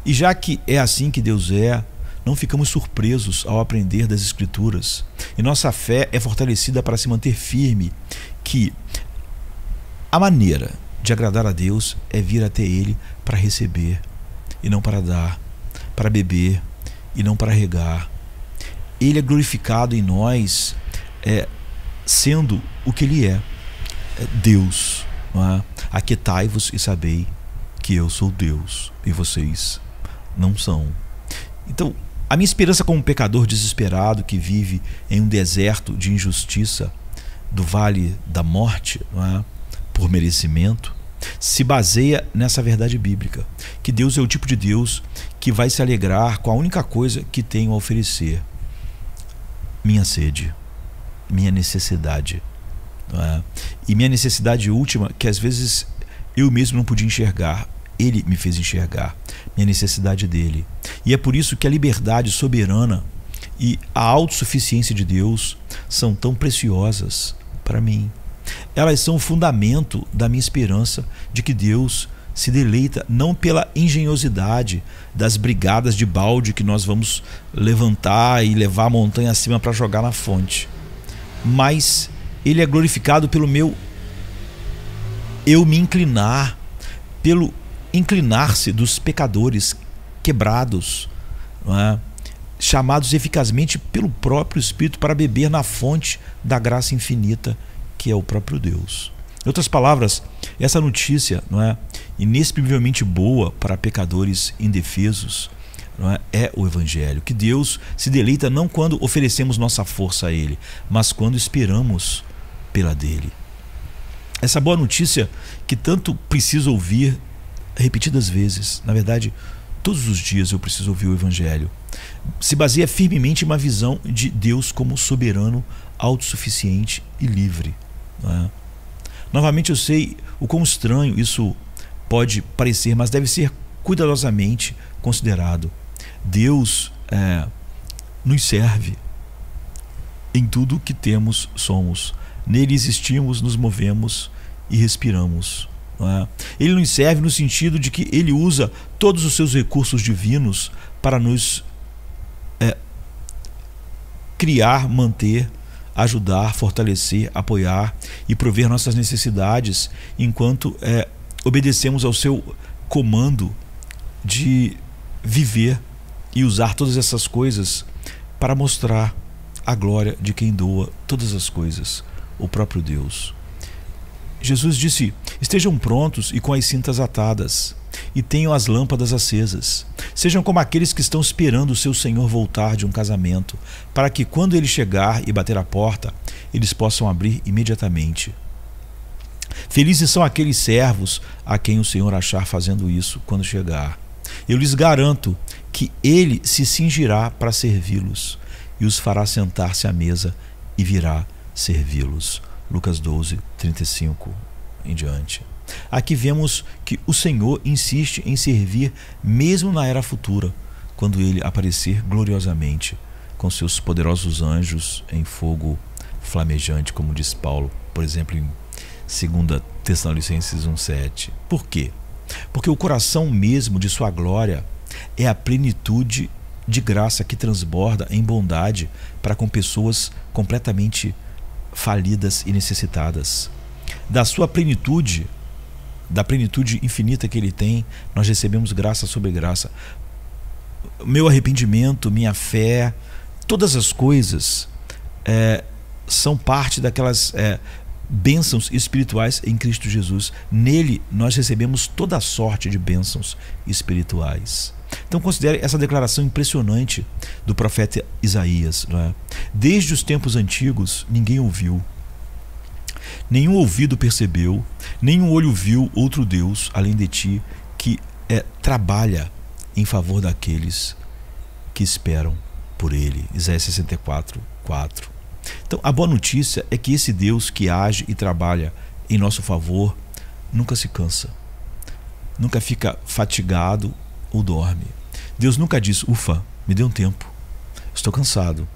E já que é assim que Deus é, não ficamos surpresos ao aprender das Escrituras, e nossa fé é fortalecida para se manter firme que a maneira de agradar a Deus é vir até Ele para receber e não para dar, para beber e não para regar. Ele é glorificado em nós, sendo o que Ele é Deus. Não é? Aquietai-vos e sabei que eu sou Deus e vocês não são. Então, a minha esperança como um pecador desesperado que vive em um deserto de injustiça do vale da morte, não é? Por merecimento, se baseia nessa verdade bíblica, que Deus é o tipo de Deus que vai se alegrar com a única coisa que tenho a oferecer: minha sede, minha necessidade. Não é? E minha necessidade última, que às vezes eu mesmo não podia enxergar, Ele me fez enxergar, minha necessidade dele. E é por isso que a liberdade soberana e a autossuficiência de Deus são tão preciosas para mim. Elas são o fundamento da minha esperança de que Deus se deleita não pela engenhosidade das brigadas de balde que nós vamos levantar e levar a montanha acima para jogar na fonte, mas Ele é glorificado pelo meu eu me inclinar, pelo inclinar-se dos pecadores quebrados, não é? Chamados eficazmente pelo próprio Espírito para beber na fonte da graça infinita que é o próprio Deus. Em outras palavras, essa notícia, não é, inexprimivelmente boa para pecadores indefesos, não é, é o Evangelho, que Deus se deleita não quando oferecemos nossa força a Ele, mas quando esperamos pela dele. Essa boa notícia que tanto preciso ouvir repetidas vezes, na verdade, todos os dias eu preciso ouvir o Evangelho, se baseia firmemente em uma visão de Deus como soberano, autossuficiente e livre. Não é? Novamente, eu sei o quão estranho isso pode parecer, mas deve ser cuidadosamente considerado. Deus nos serve em tudo que temos, somos. Nele existimos, nos movemos e respiramos. Não é? Ele nos serve no sentido de que Ele usa todos os seus recursos divinos para nos criar, manter, ajudar, fortalecer, apoiar e prover nossas necessidades enquanto obedecemos ao seu comando de viver e usar todas essas coisas para mostrar a glória de quem doa todas as coisas, o próprio Deus. Jesus disse: estejam prontos e com as cintas atadas, e tenham as lâmpadas acesas. Sejam como aqueles que estão esperando o seu Senhor voltar de um casamento, para que quando ele chegar e bater a porta, eles possam abrir imediatamente. Felizes são aqueles servos a quem o Senhor achar fazendo isso quando chegar. Eu lhes garanto que ele se cingirá para servi-los e os fará sentar-se à mesa e virá servi-los. Lucas 12, 35 em diante. Aqui vemos que o Senhor insiste em servir mesmo na era futura, quando ele aparecer gloriosamente com seus poderosos anjos em fogo flamejante, como diz Paulo, por exemplo, em 2 Tessalonicenses 1,7. Por quê? Porque o coração mesmo de sua glória é a plenitude de graça que transborda em bondade para com pessoas completamente falidas e necessitadas. Da sua plenitude, da plenitude infinita que ele tem, nós recebemos graça sobre graça. Meu arrependimento, minha fé, todas as coisas são parte daquelas bênçãos espirituais em Cristo Jesus. Nele nós recebemos toda a sorte de bênçãos espirituais. Então considere essa declaração impressionante do profeta Isaías, não é? Desde os tempos antigos ninguém ouviu, nenhum ouvido percebeu, nenhum olho viu outro Deus além de ti, que trabalha em favor daqueles que esperam por ele. Isaías 64, 4. Então a boa notícia é que esse Deus que age e trabalha em nosso favor nunca se cansa, nunca fica fatigado ou dorme. Deus nunca diz: ufa, me dê um tempo, estou cansado.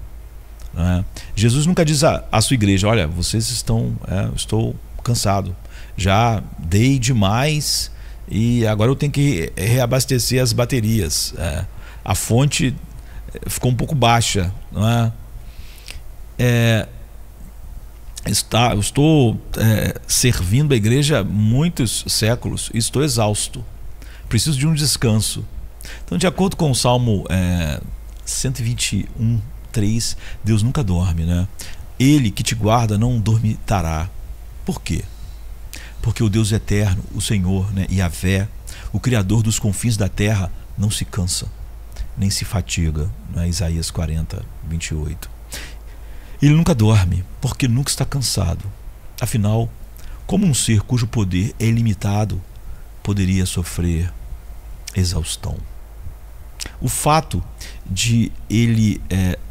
Não é? Jesus nunca diz à sua igreja: olha, vocês estão, estou cansado, já dei demais e agora eu tenho que reabastecer as baterias, a fonte ficou um pouco baixa, não é? Eu estou servindo a igreja há muitos séculos e estou exausto, preciso de um descanso. Então, de acordo com o Salmo 121, 3, Deus nunca dorme, né? Ele que te guarda não dormitará. Por quê? Porque o Deus eterno, o Senhor, né, Yahvé, o Criador dos confins da terra, não se cansa, nem se fatiga, né? Isaías 40, 28. Ele nunca dorme, porque nunca está cansado. Afinal, como um ser cujo poder é ilimitado poderia sofrer exaustão? O fato de ele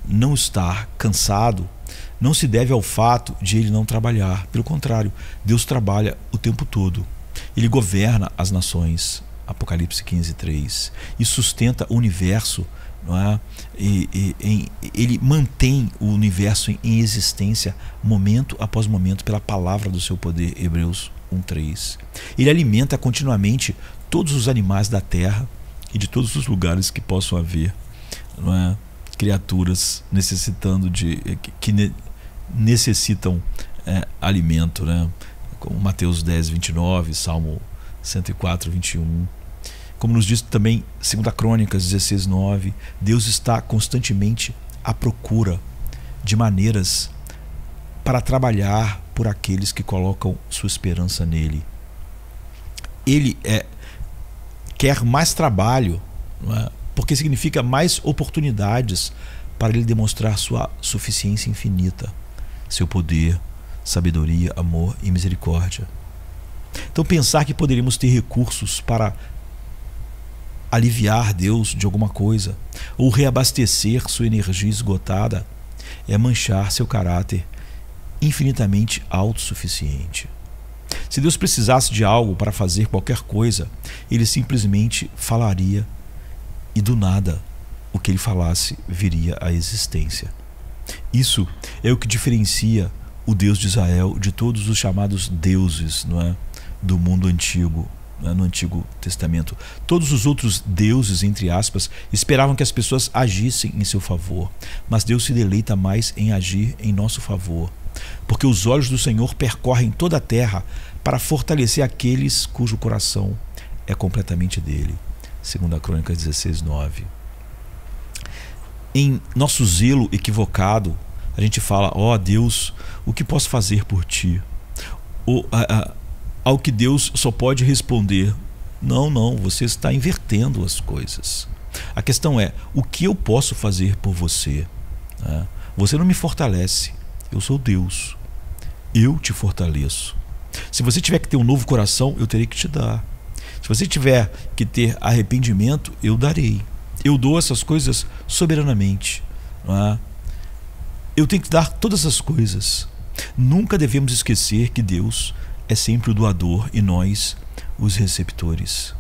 não estar cansado não se deve ao fato de ele não trabalhar. Pelo contrário, Deus trabalha o tempo todo. Ele governa as nações. Apocalipse 15:3. E sustenta o universo, não é? Ele mantém o universo em existência momento após momento pela palavra do seu poder. Hebreus 1:3. Ele alimenta continuamente todos os animais da terra e de todos os lugares que possam haver, não é? Criaturas necessitando que necessitam alimento, né? Como Mateus 10:29, Salmo 104:21. Como nos diz também 2 Crônicas 16:9, Deus está constantemente à procura de maneiras para trabalhar por aqueles que colocam sua esperança nele. Ele quer mais trabalho, não é? Porque significa mais oportunidades para ele demonstrar sua suficiência infinita, seu poder, sabedoria, amor e misericórdia. Então pensar que poderíamos ter recursos para aliviar Deus de alguma coisa ou reabastecer sua energia esgotada é manchar seu caráter infinitamente autossuficiente. Se Deus precisasse de algo para fazer qualquer coisa, ele simplesmente falaria e do nada o que ele falasse viria à existência. Isso é o que diferencia o Deus de Israel de todos os chamados deuses, não é? Do mundo antigo, não é? No Antigo Testamento. Todos os outros deuses, entre aspas, esperavam que as pessoas agissem em seu favor, mas Deus se deleita mais em agir em nosso favor, porque os olhos do Senhor percorrem toda a terra para fortalecer aqueles cujo coração é completamente dele. 2 Crônicas 16:9. Em nosso zelo equivocado, a gente fala: ó Deus, o que posso fazer por ti? Ao que Deus só pode responder: não, você está invertendo as coisas. A questão é: o que eu posso fazer por você? Você não me fortalece, eu sou Deus, eu te fortaleço. Se você tiver que ter um novo coração, eu terei que te dar. Se você tiver que ter arrependimento, eu darei. Eu dou essas coisas soberanamente, não é? Eu tenho que dar todas as coisas. Nunca devemos esquecer que Deus é sempre o doador e nós os receptores.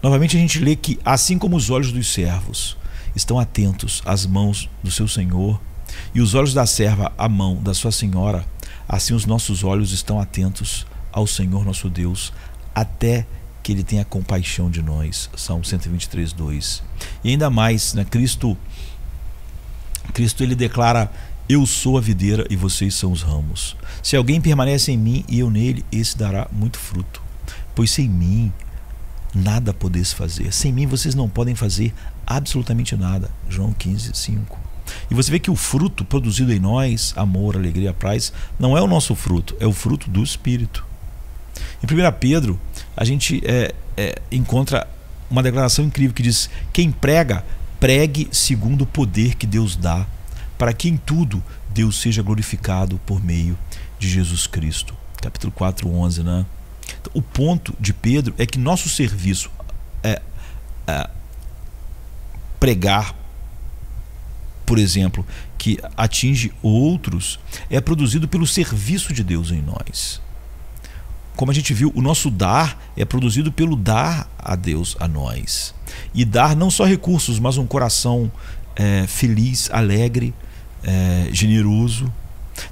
Novamente a gente lê que assim como os olhos dos servos estão atentos às mãos do seu Senhor e os olhos da serva à mão da sua senhora, assim os nossos olhos estão atentos ao Senhor nosso Deus até que Ele tenha compaixão de nós. Salmo 123:2. E ainda mais, né? Cristo ele declara: eu sou a videira e vocês são os ramos. Se alguém permanece em mim e eu nele, esse dará muito fruto, pois sem mim nada podeis fazer. Sem mim vocês não podem fazer absolutamente nada. João 15:5. E você vê que o fruto produzido em nós, amor, alegria, paz, não é o nosso fruto, é o fruto do Espírito. Em 1 Pedro, a gente encontra uma declaração incrível que diz: quem prega, pregue segundo o poder que Deus dá, para que em tudo Deus seja glorificado por meio de Jesus Cristo. Capítulo 4:11, né? Então, o ponto de Pedro é que nosso serviço é pregar, por exemplo, que atinge outros, é produzido pelo serviço de Deus em nós. Como a gente viu, o nosso dar é produzido pelo dar a Deus a nós. E dar não só recursos, mas um coração feliz, alegre, generoso.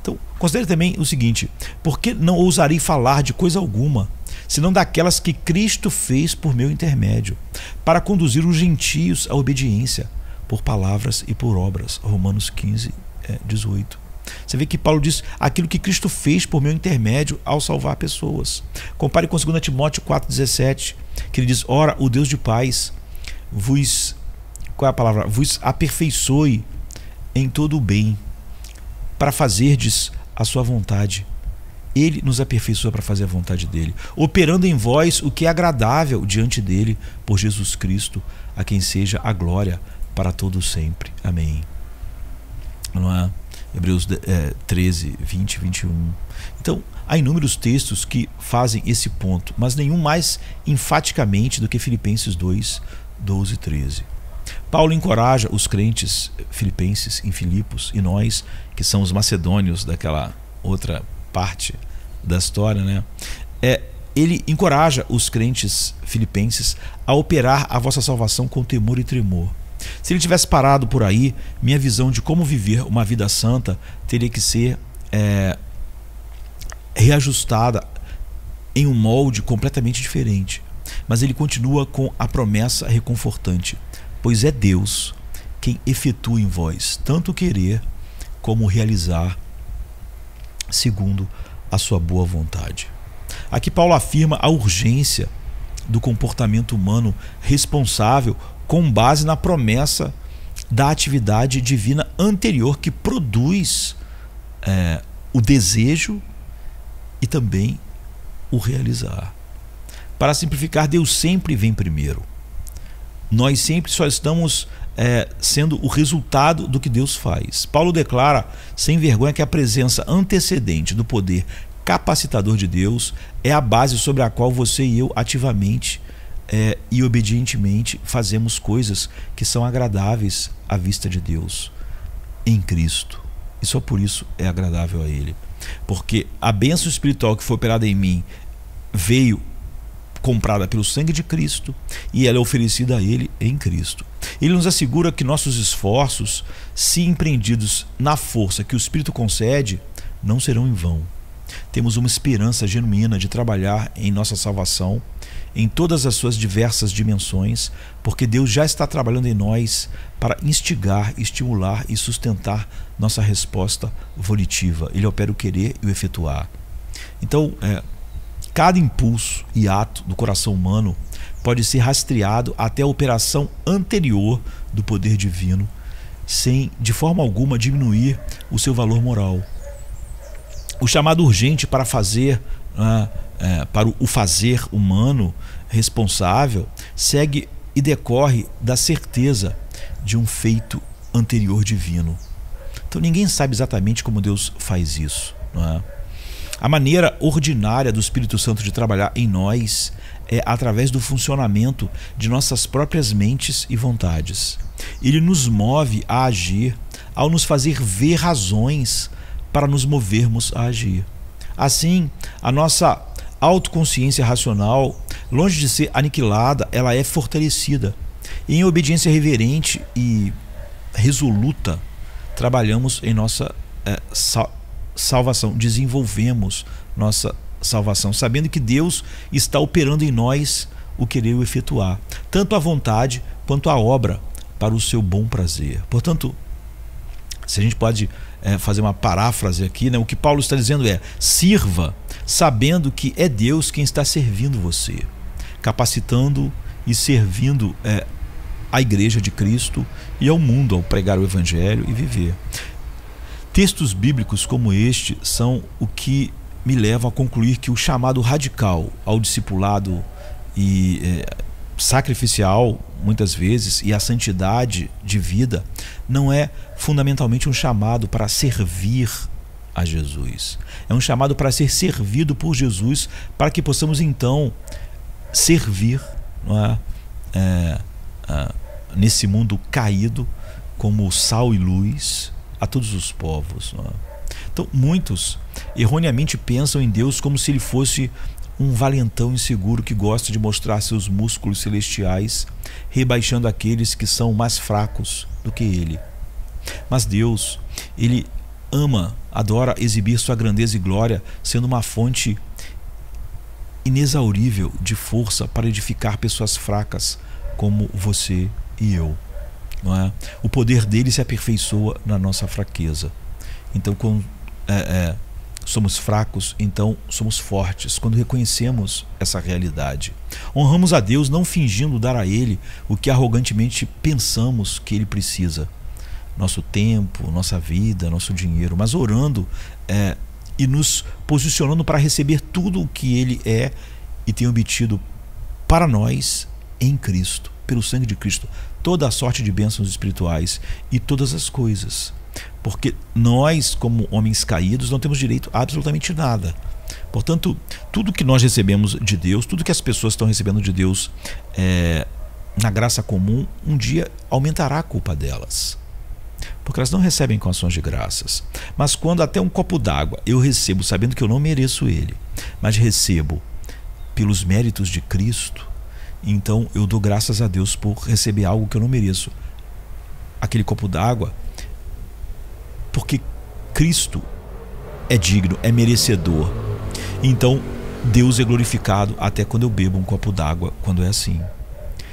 Então, considere também o seguinte: por que não ousarei falar de coisa alguma, senão daquelas que Cristo fez por meu intermédio, para conduzir os gentios à obediência, por palavras e por obras. Romanos 15:18. Você vê que Paulo diz aquilo que Cristo fez por meu intermédio ao salvar pessoas. Compare com 2 Timóteo 4:17, que ele diz: ora, o Deus de paz vos aperfeiçoe em todo o bem, para fazerdes a sua vontade. Ele nos aperfeiçoa para fazer a vontade dele, operando em vós o que é agradável diante dele, por Jesus Cristo, a quem seja a glória para todos sempre. Amém. Não é? Hebreus 13, 20, 21. Então, há inúmeros textos que fazem esse ponto, mas nenhum mais enfaticamente do que Filipenses 2, 12 e 13. Paulo encoraja os crentes filipenses em Filipos, e nós, que somos macedônios daquela outra parte da história, né? ele encoraja os crentes filipenses a operar a vossa salvação com temor e tremor. Se ele tivesse parado por aí, minha visão de como viver uma vida santa teria que ser reajustada em um molde completamente diferente. Mas ele continua com a promessa reconfortante: pois é Deus quem efetua em vós tanto querer como realizar segundo a sua boa vontade. Aqui Paulo afirma a urgência do comportamento humano responsável com base na promessa da atividade divina anterior que produz o desejo e também o realizar. Para simplificar, Deus sempre vem primeiro. Nós sempre só estamos sendo o resultado do que Deus faz. Paulo declara sem vergonha que a presença antecedente do poder capacitador de Deus é a base sobre a qual você e eu ativamente e obedientemente fazemos coisas que são agradáveis à vista de Deus em Cristo. E só por isso é agradável a Ele. Porque a bênção espiritual que foi operada em mim veio comprada pelo sangue de Cristo e ela é oferecida a Ele em Cristo. Ele nos assegura que nossos esforços, se empreendidos na força que o Espírito concede, não serão em vão. Temos uma esperança genuína de trabalhar em nossa salvação em todas as suas diversas dimensões, porque Deus já está trabalhando em nós para instigar, estimular e sustentar nossa resposta volitiva. Ele opera o querer e o efetuar. Então, cada impulso e ato do coração humano pode ser rastreado até a operação anterior do poder divino, sem de forma alguma diminuir o seu valor moral. O chamado urgente para fazer, para o fazer humano responsável, segue e decorre da certeza de um feito anterior divino. Então ninguém sabe exatamente como Deus faz isso, não é? A maneira ordinária do Espírito Santo de trabalhar em nós é através do funcionamento de nossas próprias mentes e vontades. Ele nos move a agir ao nos fazer ver razões para nos movermos a agir. Assim, a nossa autoconsciência racional, longe de ser aniquilada, ela é fortalecida. E em obediência reverente e resoluta, trabalhamos em nossa salvação, desenvolvemos nossa salvação, sabendo que Deus está operando em nós o querer e o efetuar, tanto a vontade quanto a obra para o seu bom prazer. Portanto, se a gente pode fazer uma paráfrase aqui, né, o que Paulo está dizendo é: sirva sabendo que é Deus quem está servindo você, capacitando e servindo a igreja de Cristo e ao mundo ao pregar o evangelho e viver. Textos bíblicos como este são o que me levam a concluir que o chamado radical ao discipulado e sacrificial, muitas vezes, e a santidade de vida não é fundamentalmente um chamado para servir a Jesus. É um chamado para ser servido por Jesus, para que possamos então servir, não é? Nesse mundo caído como sal e luz a todos os povos, não é? Então muitos erroneamente pensam em Deus como se ele fosse um valentão inseguro que gosta de mostrar seus músculos celestiais, rebaixando aqueles que são mais fracos do que ele. Mas Deus, ele ama, adora exibir sua grandeza e glória, sendo uma fonte inexaurível de força para edificar pessoas fracas como você e eu, não é? O poder dele se aperfeiçoa na nossa fraqueza. Então, quando somos fracos, então somos fortes, quando reconhecemos essa realidade. Honramos a Deus não fingindo dar a Ele o que arrogantemente pensamos que Ele precisa: nosso tempo, nossa vida, nosso dinheiro, mas orando e nos posicionando para receber tudo o que Ele é e tem obtido para nós em Cristo, pelo sangue de Cristo, toda a sorte de bênçãos espirituais e todas as coisas. Porque nós, como homens caídos, não temos direito a absolutamente nada. Portanto, tudo que nós recebemos de Deus, tudo que as pessoas estão recebendo de Deus na graça comum, um dia aumentará a culpa delas, porque elas não recebem com ações de graças. Mas quando até um copo d'água eu recebo sabendo que eu não mereço ele, mas recebo pelos méritos de Cristo, então eu dou graças a Deus por receber algo que eu não mereço, aquele copo d'água, porque Cristo é digno, é merecedor. Então Deus é glorificado até quando eu bebo um copo d'água, quando é assim.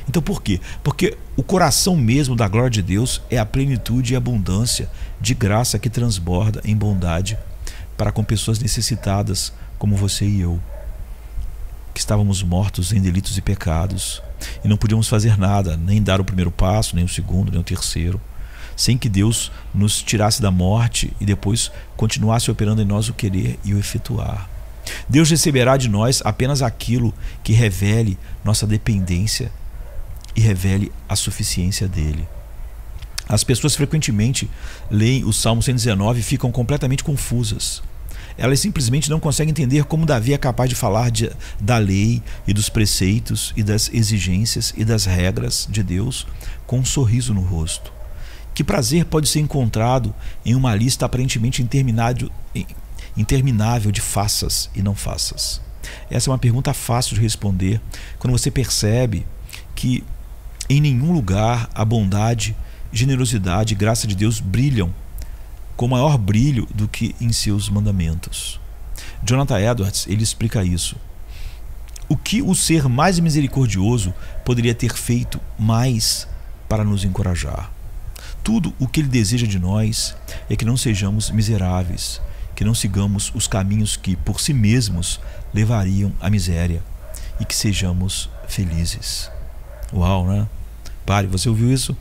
Então por quê? Porque o coração mesmo da glória de Deus é a plenitude e abundância de graça que transborda em bondade para com pessoas necessitadas como você e eu, que estávamos mortos em delitos e pecados e não podíamos fazer nada, nem dar o primeiro passo, nem o segundo, nem o terceiro, sem que Deus nos tirasse da morte e depois continuasse operando em nós o querer e o efetuar. Deus receberá de nós apenas aquilo que revele nossa dependência e revele a suficiência dele. As pessoas frequentemente leem o Salmo 119 e ficam completamente confusas. Elas simplesmente não conseguem entender como Davi é capaz de falar da lei e dos preceitos e das exigências e das regras de Deus com um sorriso no rosto. Que prazer pode ser encontrado em uma lista aparentemente interminável de faças e não faças? Essa é uma pergunta fácil de responder quando você percebe que em nenhum lugar a bondade, generosidade e graça de Deus brilham com maior brilho do que em seus mandamentos. Jonathan Edwards, ele explica isso. O que o ser mais misericordioso poderia ter feito mais para nos encorajar? Tudo o que ele deseja de nós é que não sejamos miseráveis, que não sigamos os caminhos que por si mesmos levariam à miséria e que sejamos felizes. Uau, né? Pare, você ouviu isso?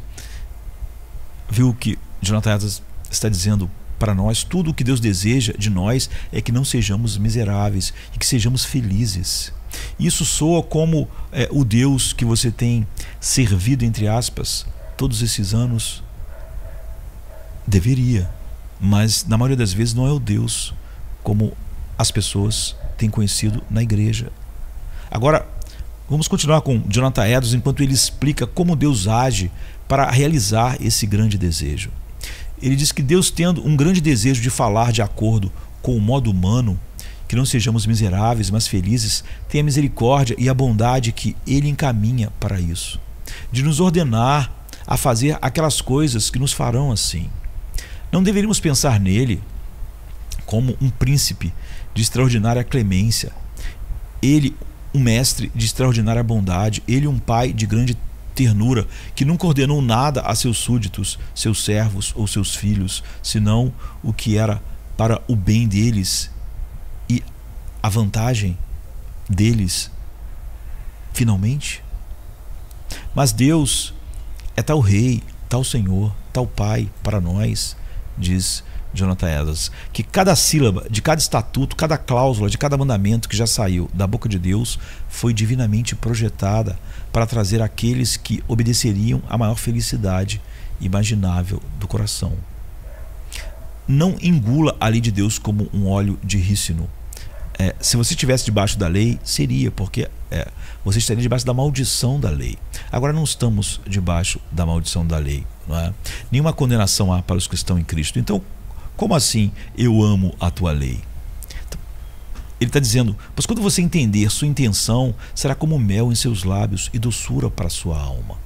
Viu o que Jonathan Edwards está dizendo para nós? Tudo o que Deus deseja de nós é que não sejamos miseráveis e que sejamos felizes. Isso soa como o Deus que você tem servido, entre aspas, todos esses anos. Deveria, mas na maioria das vezes não é o Deus como as pessoas têm conhecido na igreja. Agora, vamos continuar com Jonathan Edwards enquanto ele explica como Deus age para realizar esse grande desejo. Ele diz que Deus, tendo um grande desejo de falar de acordo com o modo humano, que não sejamos miseráveis, mas felizes, tem a misericórdia e a bondade que Ele encaminha para isso, de nos ordenar a fazer aquelas coisas que nos farão assim. Não deveríamos pensar nele como um príncipe de extraordinária clemência, ele um mestre de extraordinária bondade, ele um pai de grande ternura, que nunca ordenou nada a seus súditos, seus servos ou seus filhos, senão o que era para o bem deles e a vantagem deles, finalmente. Mas Deus é tal rei, tal Senhor, tal Pai para nós, diz Jonathan Edwards, que cada sílaba de cada estatuto, cada cláusula de cada mandamento que já saiu da boca de Deus foi divinamente projetada para trazer aqueles que obedeceriam a maior felicidade imaginável do coração. Não engula a lei de Deus como um óleo de rícino. Se você estivesse debaixo da lei, seria, porque você estaria debaixo da maldição da lei. Agora não estamos debaixo da maldição da lei, não é? Nenhuma condenação há para os que estão em Cristo. Então, como assim eu amo a tua lei? Ele está dizendo, pois quando você entender sua intenção, será como mel em seus lábios e doçura para a sua alma.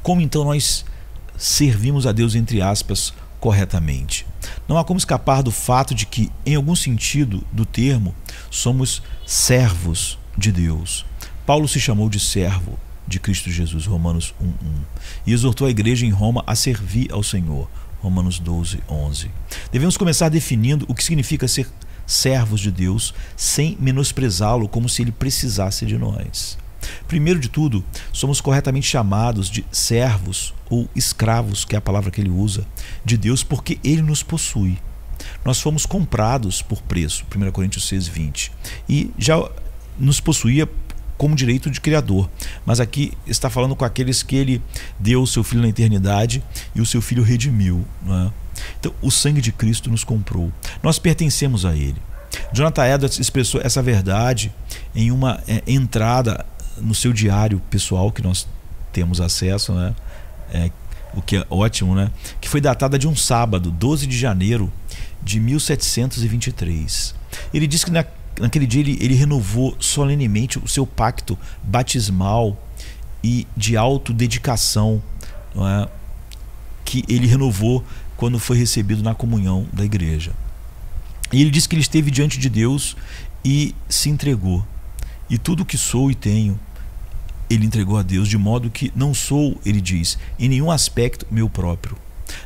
Como então nós servimos a Deus, entre aspas, corretamente? Não há como escapar do fato de que, em algum sentido do termo, somos servos de Deus. Paulo se chamou de servo de Cristo Jesus, Romanos 1:1, e exortou a igreja em Roma a servir ao Senhor, Romanos 12:11. Devemos começar definindo o que significa ser servos de Deus sem menosprezá-lo como se ele precisasse de nós. Primeiro de tudo, somos corretamente chamados de servos ou escravos, que é a palavra que ele usa, de Deus, porque ele nos possui. Nós fomos comprados por preço, 1 Coríntios 6:20, e já nos possuía como direito de criador, mas aqui está falando com aqueles que ele deu o seu filho na eternidade e o seu filho redimiu, não é? Então o sangue de Cristo nos comprou, nós pertencemos a ele. Jonathan Edwards expressou essa verdade em uma entrada no seu diário pessoal, que nós temos acesso, né? O que é ótimo, né? Que foi datada de um sábado, 12 de janeiro de 1723. Ele diz que naquele dia ele renovou solenemente o seu pacto batismal e de autodedicação, não é? Que ele renovou quando foi recebido na comunhão da igreja. E ele disse que ele esteve diante de Deus e se entregou. E tudo o que sou e tenho, ele entregou a Deus, de modo que não sou, ele diz, em nenhum aspecto meu próprio.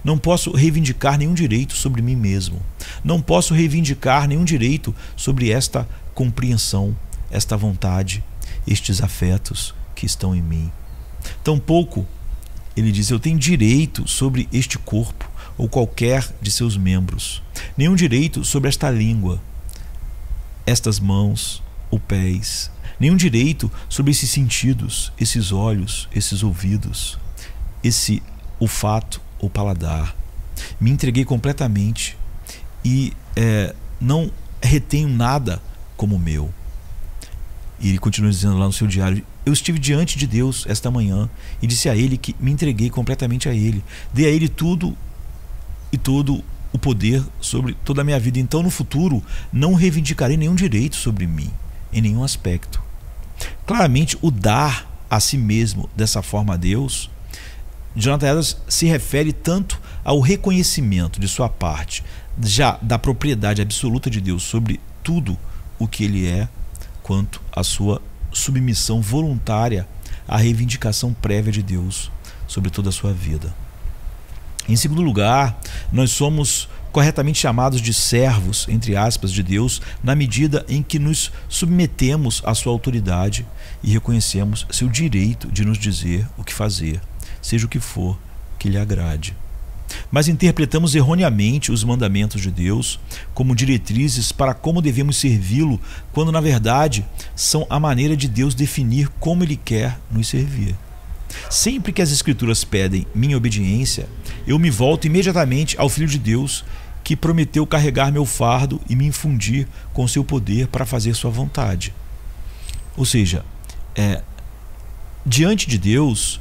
Não posso reivindicar nenhum direito sobre mim mesmo. Não posso reivindicar nenhum direito sobre esta compreensão, esta vontade, estes afetos que estão em mim. Tampouco, ele diz, eu tenho direito sobre este corpo ou qualquer de seus membros. Nenhum direito sobre esta língua, estas mãos ou pés. Nenhum direito sobre esses sentidos, esses olhos, esses ouvidos, esse olfato ou paladar. Me entreguei completamente e não retenho nada como meu. E ele continua dizendo lá no seu diário: eu estive diante de Deus esta manhã e disse a ele que me entreguei completamente a ele. Dei a ele tudo e todo o poder sobre toda a minha vida. Então no futuro não reivindicarei nenhum direito sobre mim, em nenhum aspecto. Claramente o dar a si mesmo dessa forma a Deus, Jonathan Edwards se refere tanto ao reconhecimento de sua parte já da propriedade absoluta de Deus sobre tudo o que ele é, quanto à sua submissão voluntária à reivindicação prévia de Deus sobre toda a sua vida. Em segundo lugar, nós somos corretamente chamados de servos, entre aspas, de Deus, na medida em que nos submetemos à sua autoridade e reconhecemos seu direito de nos dizer o que fazer, seja o que for que lhe agrade. Mas interpretamos erroneamente os mandamentos de Deus como diretrizes para como devemos servi-lo, quando na verdade são a maneira de Deus definir como Ele quer nos servir. Sempre que as Escrituras pedem minha obediência, eu me volto imediatamente ao Filho de Deus, que prometeu carregar meu fardo e me infundir com seu poder para fazer sua vontade. Ou seja, diante de Deus,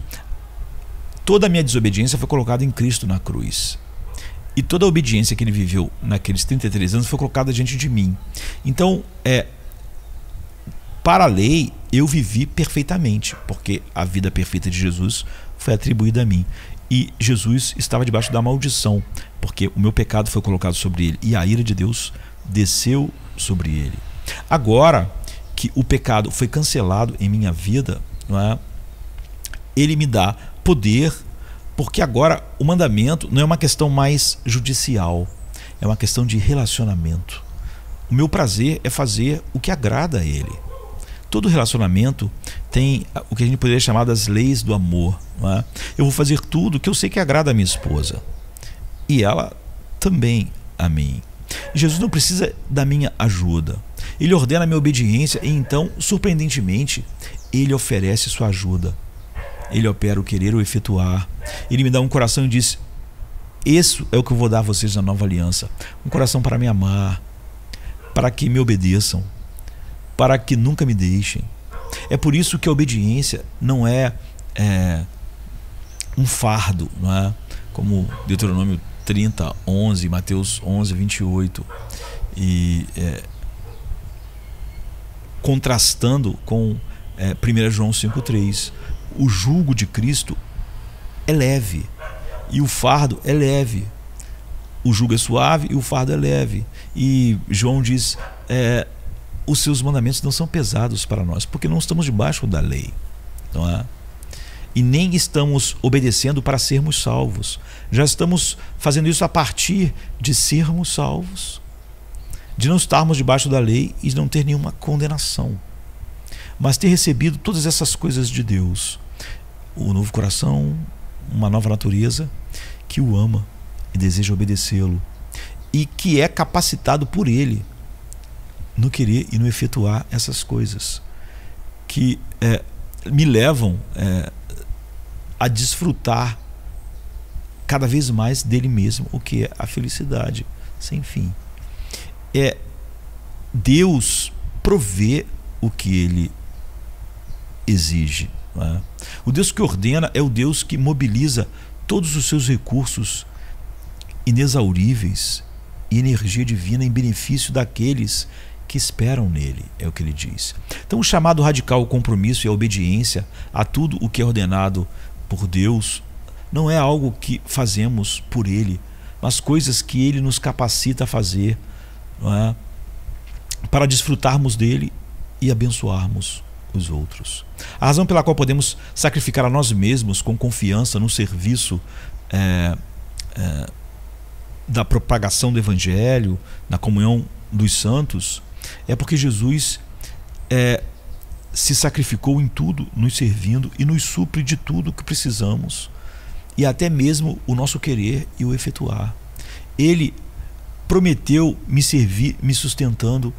toda a minha desobediência foi colocada em Cristo na cruz. E toda a obediência que ele viveu naqueles 33 anos foi colocada diante de mim. Então, para a lei, eu vivi perfeitamente, porque a vida perfeita de Jesus foi atribuída a mim. E Jesus estava debaixo da maldição, porque o meu pecado foi colocado sobre ele e a ira de Deus desceu sobre ele. Agora que o pecado foi cancelado em minha vida, não é? Ele me dá poder, porque agora o mandamento não é uma questão mais judicial, é uma questão de relacionamento. O meu prazer é fazer o que agrada a ele. Todo relacionamento tem o que a gente poderia chamar das leis do amor, não é? Eu vou fazer tudo que eu sei que agrada a minha esposa e ela também a mim. Jesus não precisa da minha ajuda, ele ordena a minha obediência e então, surpreendentemente, ele oferece sua ajuda. Ele opera o querer ou efetuar. Ele me dá um coração e diz: isso é o que eu vou dar a vocês na nova aliança. Um coração para me amar, para que me obedeçam, para que nunca me deixem. É por isso que a obediência não é um fardo, não é? Como Deuteronômio 30, 11, Mateus 11, 28. E contrastando com 1 João 5, 3. O jugo de Cristo é leve e o fardo é leve. O jugo é suave e o fardo é leve. E João diz: os seus mandamentos não são pesados para nós, porque não estamos debaixo da lei, não é? E nem estamos obedecendo para sermos salvos. Já estamos fazendo isso a partir de sermos salvos, de não estarmos debaixo da lei e de não ter nenhuma condenação, mas ter recebido todas essas coisas de Deus. O novo coração, uma nova natureza que o ama e deseja obedecê-lo, e que é capacitado por ele no querer e no efetuar essas coisas que me levam a desfrutar cada vez mais dele mesmo, o que é a felicidade sem fim. Deus provê o que ele exige, não é? O Deus que ordena é o Deus que mobiliza todos os seus recursos inexauríveis e energia divina em benefício daqueles que esperam nele, é o que ele diz. Então o chamado radical ao compromisso e à obediência a tudo o que é ordenado por Deus não é algo que fazemos por ele, mas coisas que ele nos capacita a fazer, não é? Para desfrutarmos dele e abençoarmos os outros. A razão pela qual podemos sacrificar a nós mesmos com confiança no serviço da propagação do Evangelho, na comunhão dos santos, é porque Jesus se sacrificou em tudo, nos servindo e nos supre de tudo que precisamos, e até mesmo o nosso querer e o efetuar. Ele prometeu me servir, me sustentando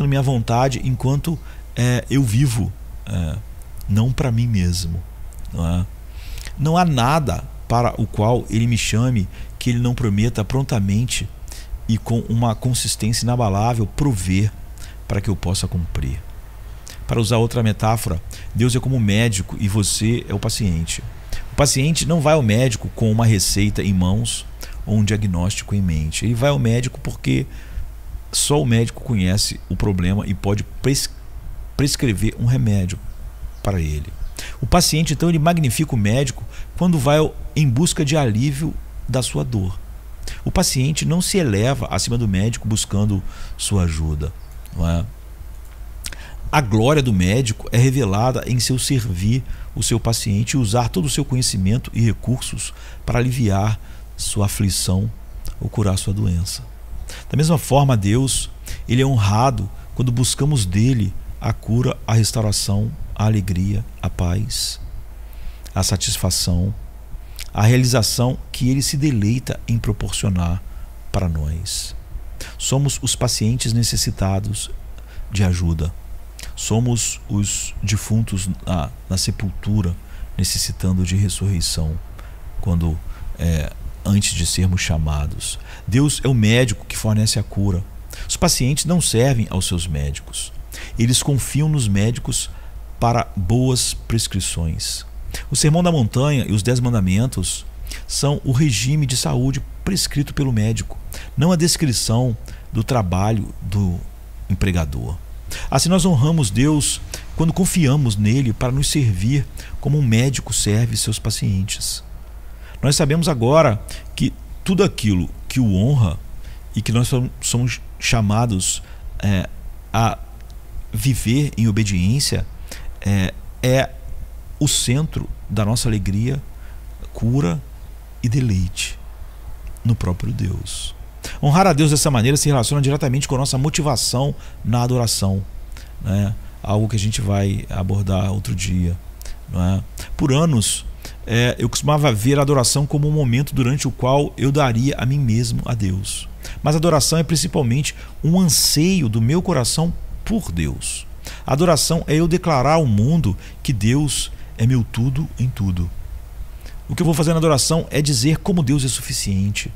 minha vontade enquanto eu vivo, não para mim mesmo. Não há nada para o qual ele me chame que ele não prometa prontamente e com uma consistência inabalável prover para que eu possa cumprir. Para usar outra metáfora, Deus é como um médico e você é o paciente. O paciente não vai ao médico com uma receita em mãos ou um diagnóstico em mente. Ele vai ao médico porque só o médico conhece o problema e pode prescrever um remédio para ele. O paciente, então, ele magnifica o médico quando vai em busca de alívio da sua dor. O paciente não se eleva acima do médico buscando sua ajuda, não é? A glória do médico é revelada em seu servir o seu paciente e usar todo o seu conhecimento e recursos para aliviar sua aflição ou curar sua doença. Da mesma forma, Deus, ele é honrado quando buscamos dele a cura, a restauração, a alegria, a paz, a satisfação, a realização que ele se deleita em proporcionar para nós. Somos os pacientes necessitados de ajuda. Somos os defuntos na sepultura, necessitando de ressurreição, antes de sermos chamados. Deus é o médico que fornece a cura. Os pacientes não servem aos seus médicos. Eles confiam nos médicos para boas prescrições. O Sermão da Montanha e os 10 Mandamentos são o regime de saúde prescrito pelo médico, não a descrição do trabalho do empregador. Assim nós honramos Deus quando confiamos nele para nos servir como um médico serve seus pacientes. Nós sabemos agora que tudo aquilo que o honra e que nós somos chamados a viver em obediência é o centro da nossa alegria, cura e deleite no próprio Deus. Honrar a Deus dessa maneira se relaciona diretamente com a nossa motivação na adoração, né? Algo que a gente vai abordar outro dia, não é? Por anos eu costumava ver a adoração como um momento durante o qual eu daria a mim mesmo a Deus. Mas a adoração é principalmente um anseio do meu coração por Deus. A adoração é eu declarar ao mundo que Deus é meu tudo em tudo. O que eu vou fazer na adoração é dizer como Deus é suficiente,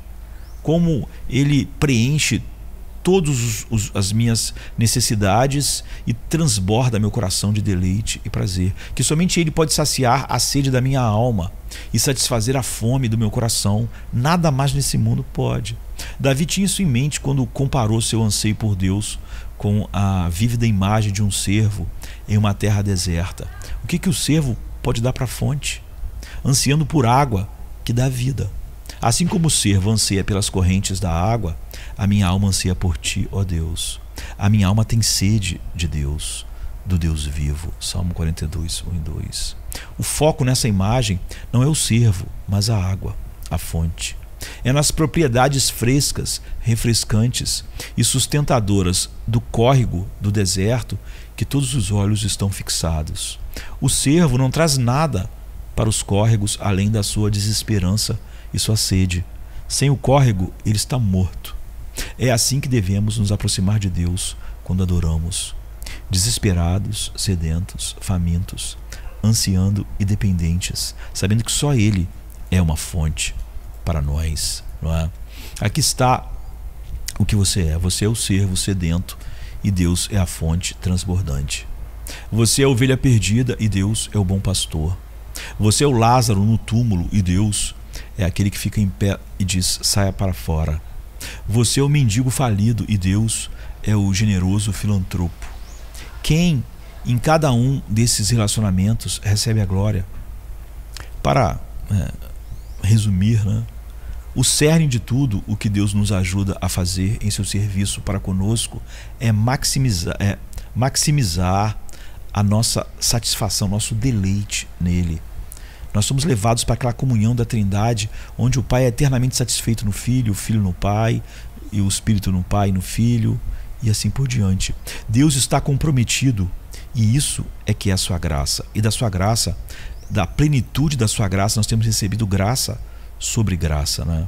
como Ele preenche todas as minhas necessidades e transborda meu coração de deleite e prazer, que somente Ele pode saciar a sede da minha alma e satisfazer a fome do meu coração. Nada mais nesse mundo pode. Davi tinha isso em mente quando comparou seu anseio por Deus com a vívida imagem de um cervo em uma terra deserta. O que o cervo pode dar para a fonte? Ansiando por água que dá vida. Assim como o cervo anseia pelas correntes da água, a minha alma anseia por ti, ó Deus. A minha alma tem sede de Deus, do Deus vivo. Salmo 42, 1 e 2. O foco nessa imagem não é o cervo, mas a água, a fonte. É nas propriedades frescas, refrescantes e sustentadoras do córrego do deserto que todos os olhos estão fixados. O cervo não traz nada para os córregos além da sua desesperança e sua sede. Sem o córrego, ele está morto. É assim que devemos nos aproximar de Deus quando adoramos. Desesperados, sedentos, famintos, ansiando e dependentes, sabendo que só Ele é uma fonte para nós, não é? Aqui está o que você é. Você é o servo sedento e Deus é a fonte transbordante. Você é a ovelha perdida e Deus é o bom pastor. Você é o Lázaro no túmulo e Deus é aquele que fica em pé e diz: saia para fora. Você é o mendigo falido e Deus é o generoso filantropo. Quem em cada um desses relacionamentos recebe a glória. Para resumir, né, o cerne de tudo o que Deus nos ajuda a fazer em seu serviço para conosco é maximizar a nossa satisfação, nosso deleite nele. Nós somos levados para aquela comunhão da Trindade, onde o Pai é eternamente satisfeito no Filho, o Filho no Pai, e o Espírito no Pai e no Filho, e assim por diante. Deus está comprometido, e isso é que é a sua graça. E da sua graça, da plenitude da sua graça, nós temos recebido graça sobre graça, né?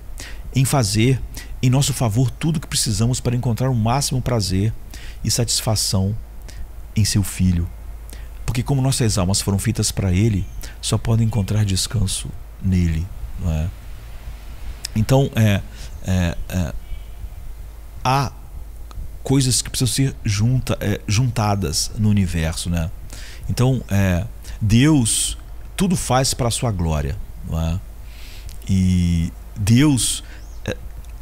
Em fazer em nosso favor tudo o que precisamos para encontrar o máximo prazer e satisfação em seu Filho. Porque como nossas almas foram feitas para Ele, só podem encontrar descanso nele, não é? Então, há coisas que precisam ser juntadas no universo, né? Então, Deus tudo faz para a sua glória, não é? E Deus,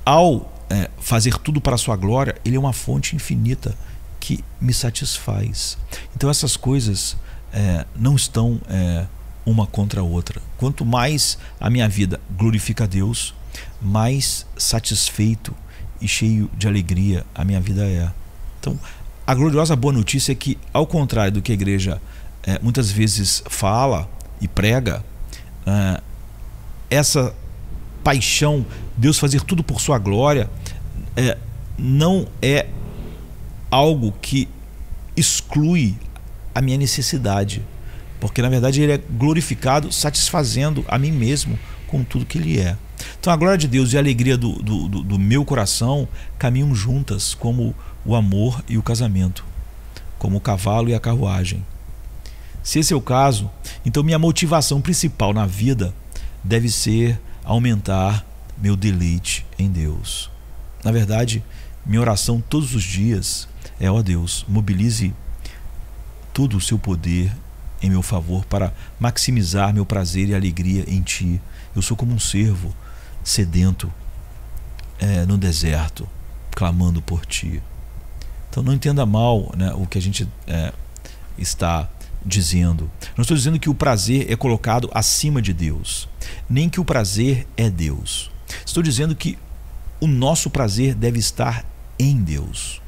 ao fazer tudo para a sua glória, Ele é uma fonte infinita que me satisfaz. Então essas coisas não estão uma contra a outra. Quanto mais a minha vida glorifica a Deus, mais satisfeito e cheio de alegria a minha vida é. Então, a gloriosa boa notícia é que, ao contrário do que a igreja muitas vezes fala e prega, essa paixão, Deus fazer tudo por sua glória, não é algo que exclui a minha necessidade, porque na verdade Ele é glorificado satisfazendo a mim mesmo com tudo que Ele é. Então a glória de Deus e a alegria do meu coração caminham juntas, como o amor e o casamento, como o cavalo e a carruagem. Se esse é o caso, então minha motivação principal na vida deve ser aumentar meu deleite em Deus. Na verdade, minha oração todos os dias é: ó Deus, mobilize todo o seu poder em meu favor para maximizar meu prazer e alegria em Ti. Eu sou como um cervo sedento no deserto, clamando por Ti. Então não entenda mal, né, o que a gente está dizendo. Não estou dizendo que o prazer é colocado acima de Deus, nem que o prazer é Deus. Estou dizendo que o nosso prazer deve estar em Deus.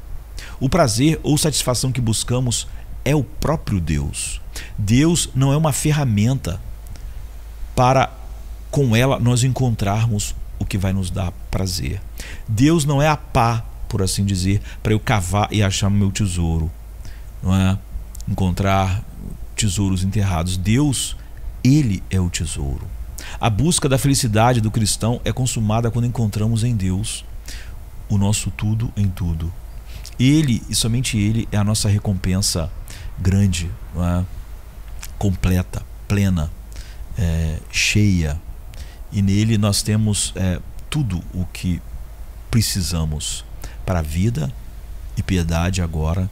O prazer ou satisfação que buscamos é o próprio Deus. Deus não é uma ferramenta para, com ela, nós encontrarmos o que vai nos dar prazer. Deus não é a pá, por assim dizer, para eu cavar e achar o meu tesouro, não é? Encontrar tesouros enterrados. Deus, Ele é o tesouro. A busca da felicidade do cristão é consumada quando encontramos em Deus o nosso tudo em tudo. Ele, e somente Ele, é a nossa recompensa grande, não é? Completa, plena, cheia. E nele nós temos tudo o que precisamos para a vida e piedade agora,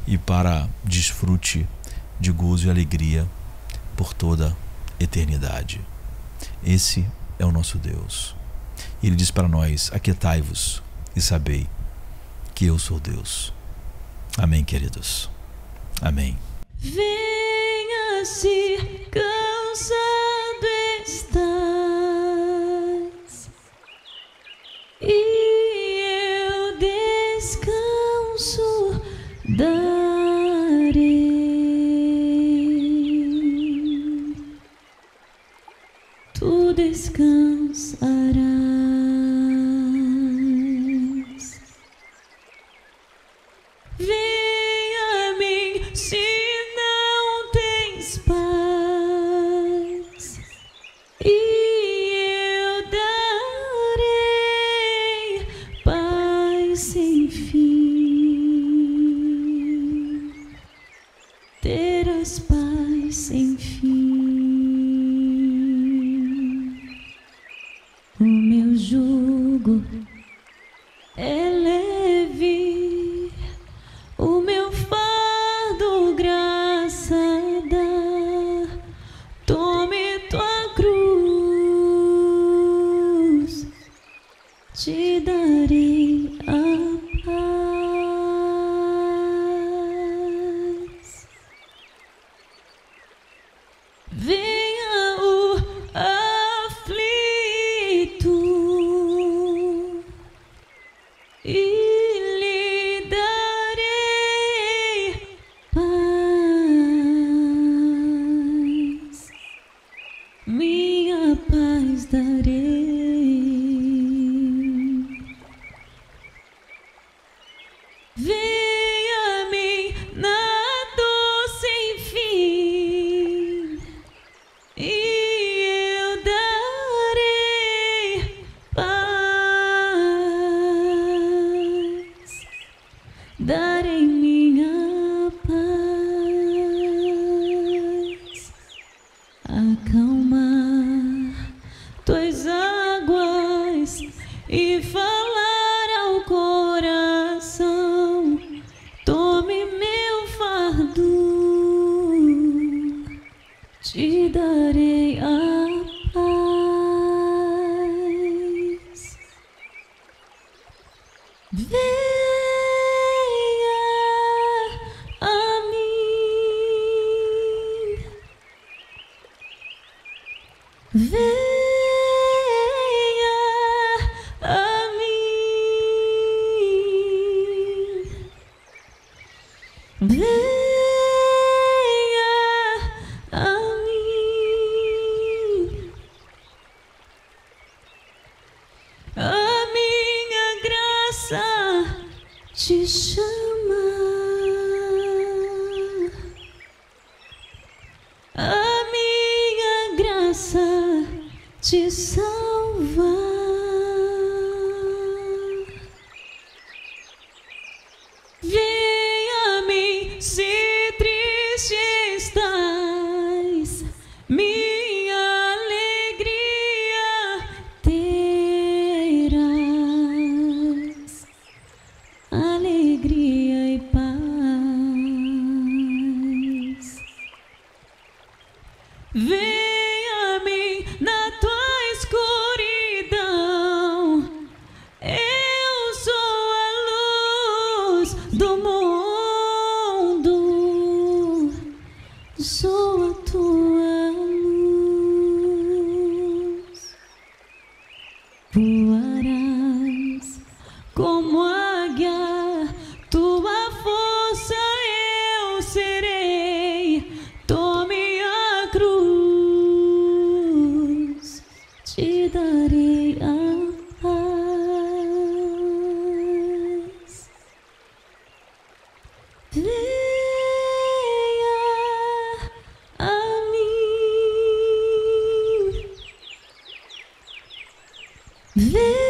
e para desfrute de gozo e alegria por toda eternidade. Esse é o nosso Deus. Ele diz para nós: aquietai-vos e sabei que eu sou Deus. Amém, queridos. Amém. Venha se cansado estás, e eu descanso darei. Tu descansarás. Venha a mim se não tens paz, e eu darei paz sem fim. Terás paz sem fim. O meu jugo é leve, o meu fardo graça dá. Tome tua cruz, te darei a paz. tuas águas e falar ao coração: tome meu fardo, te darei a paz. Venha a mim, venha a mim, venha a mim. A minha graça te chama, a minha graça te salva. Venha a mim se triste estás, minha alegria terás, alegria e paz. Venha a mim na tua escuridão, eu sou a luz do mundo, sou a tua luz. Voarás como águia, tua força eu serei. Tome a cruz, te darei a paz. Venha a mim, venha.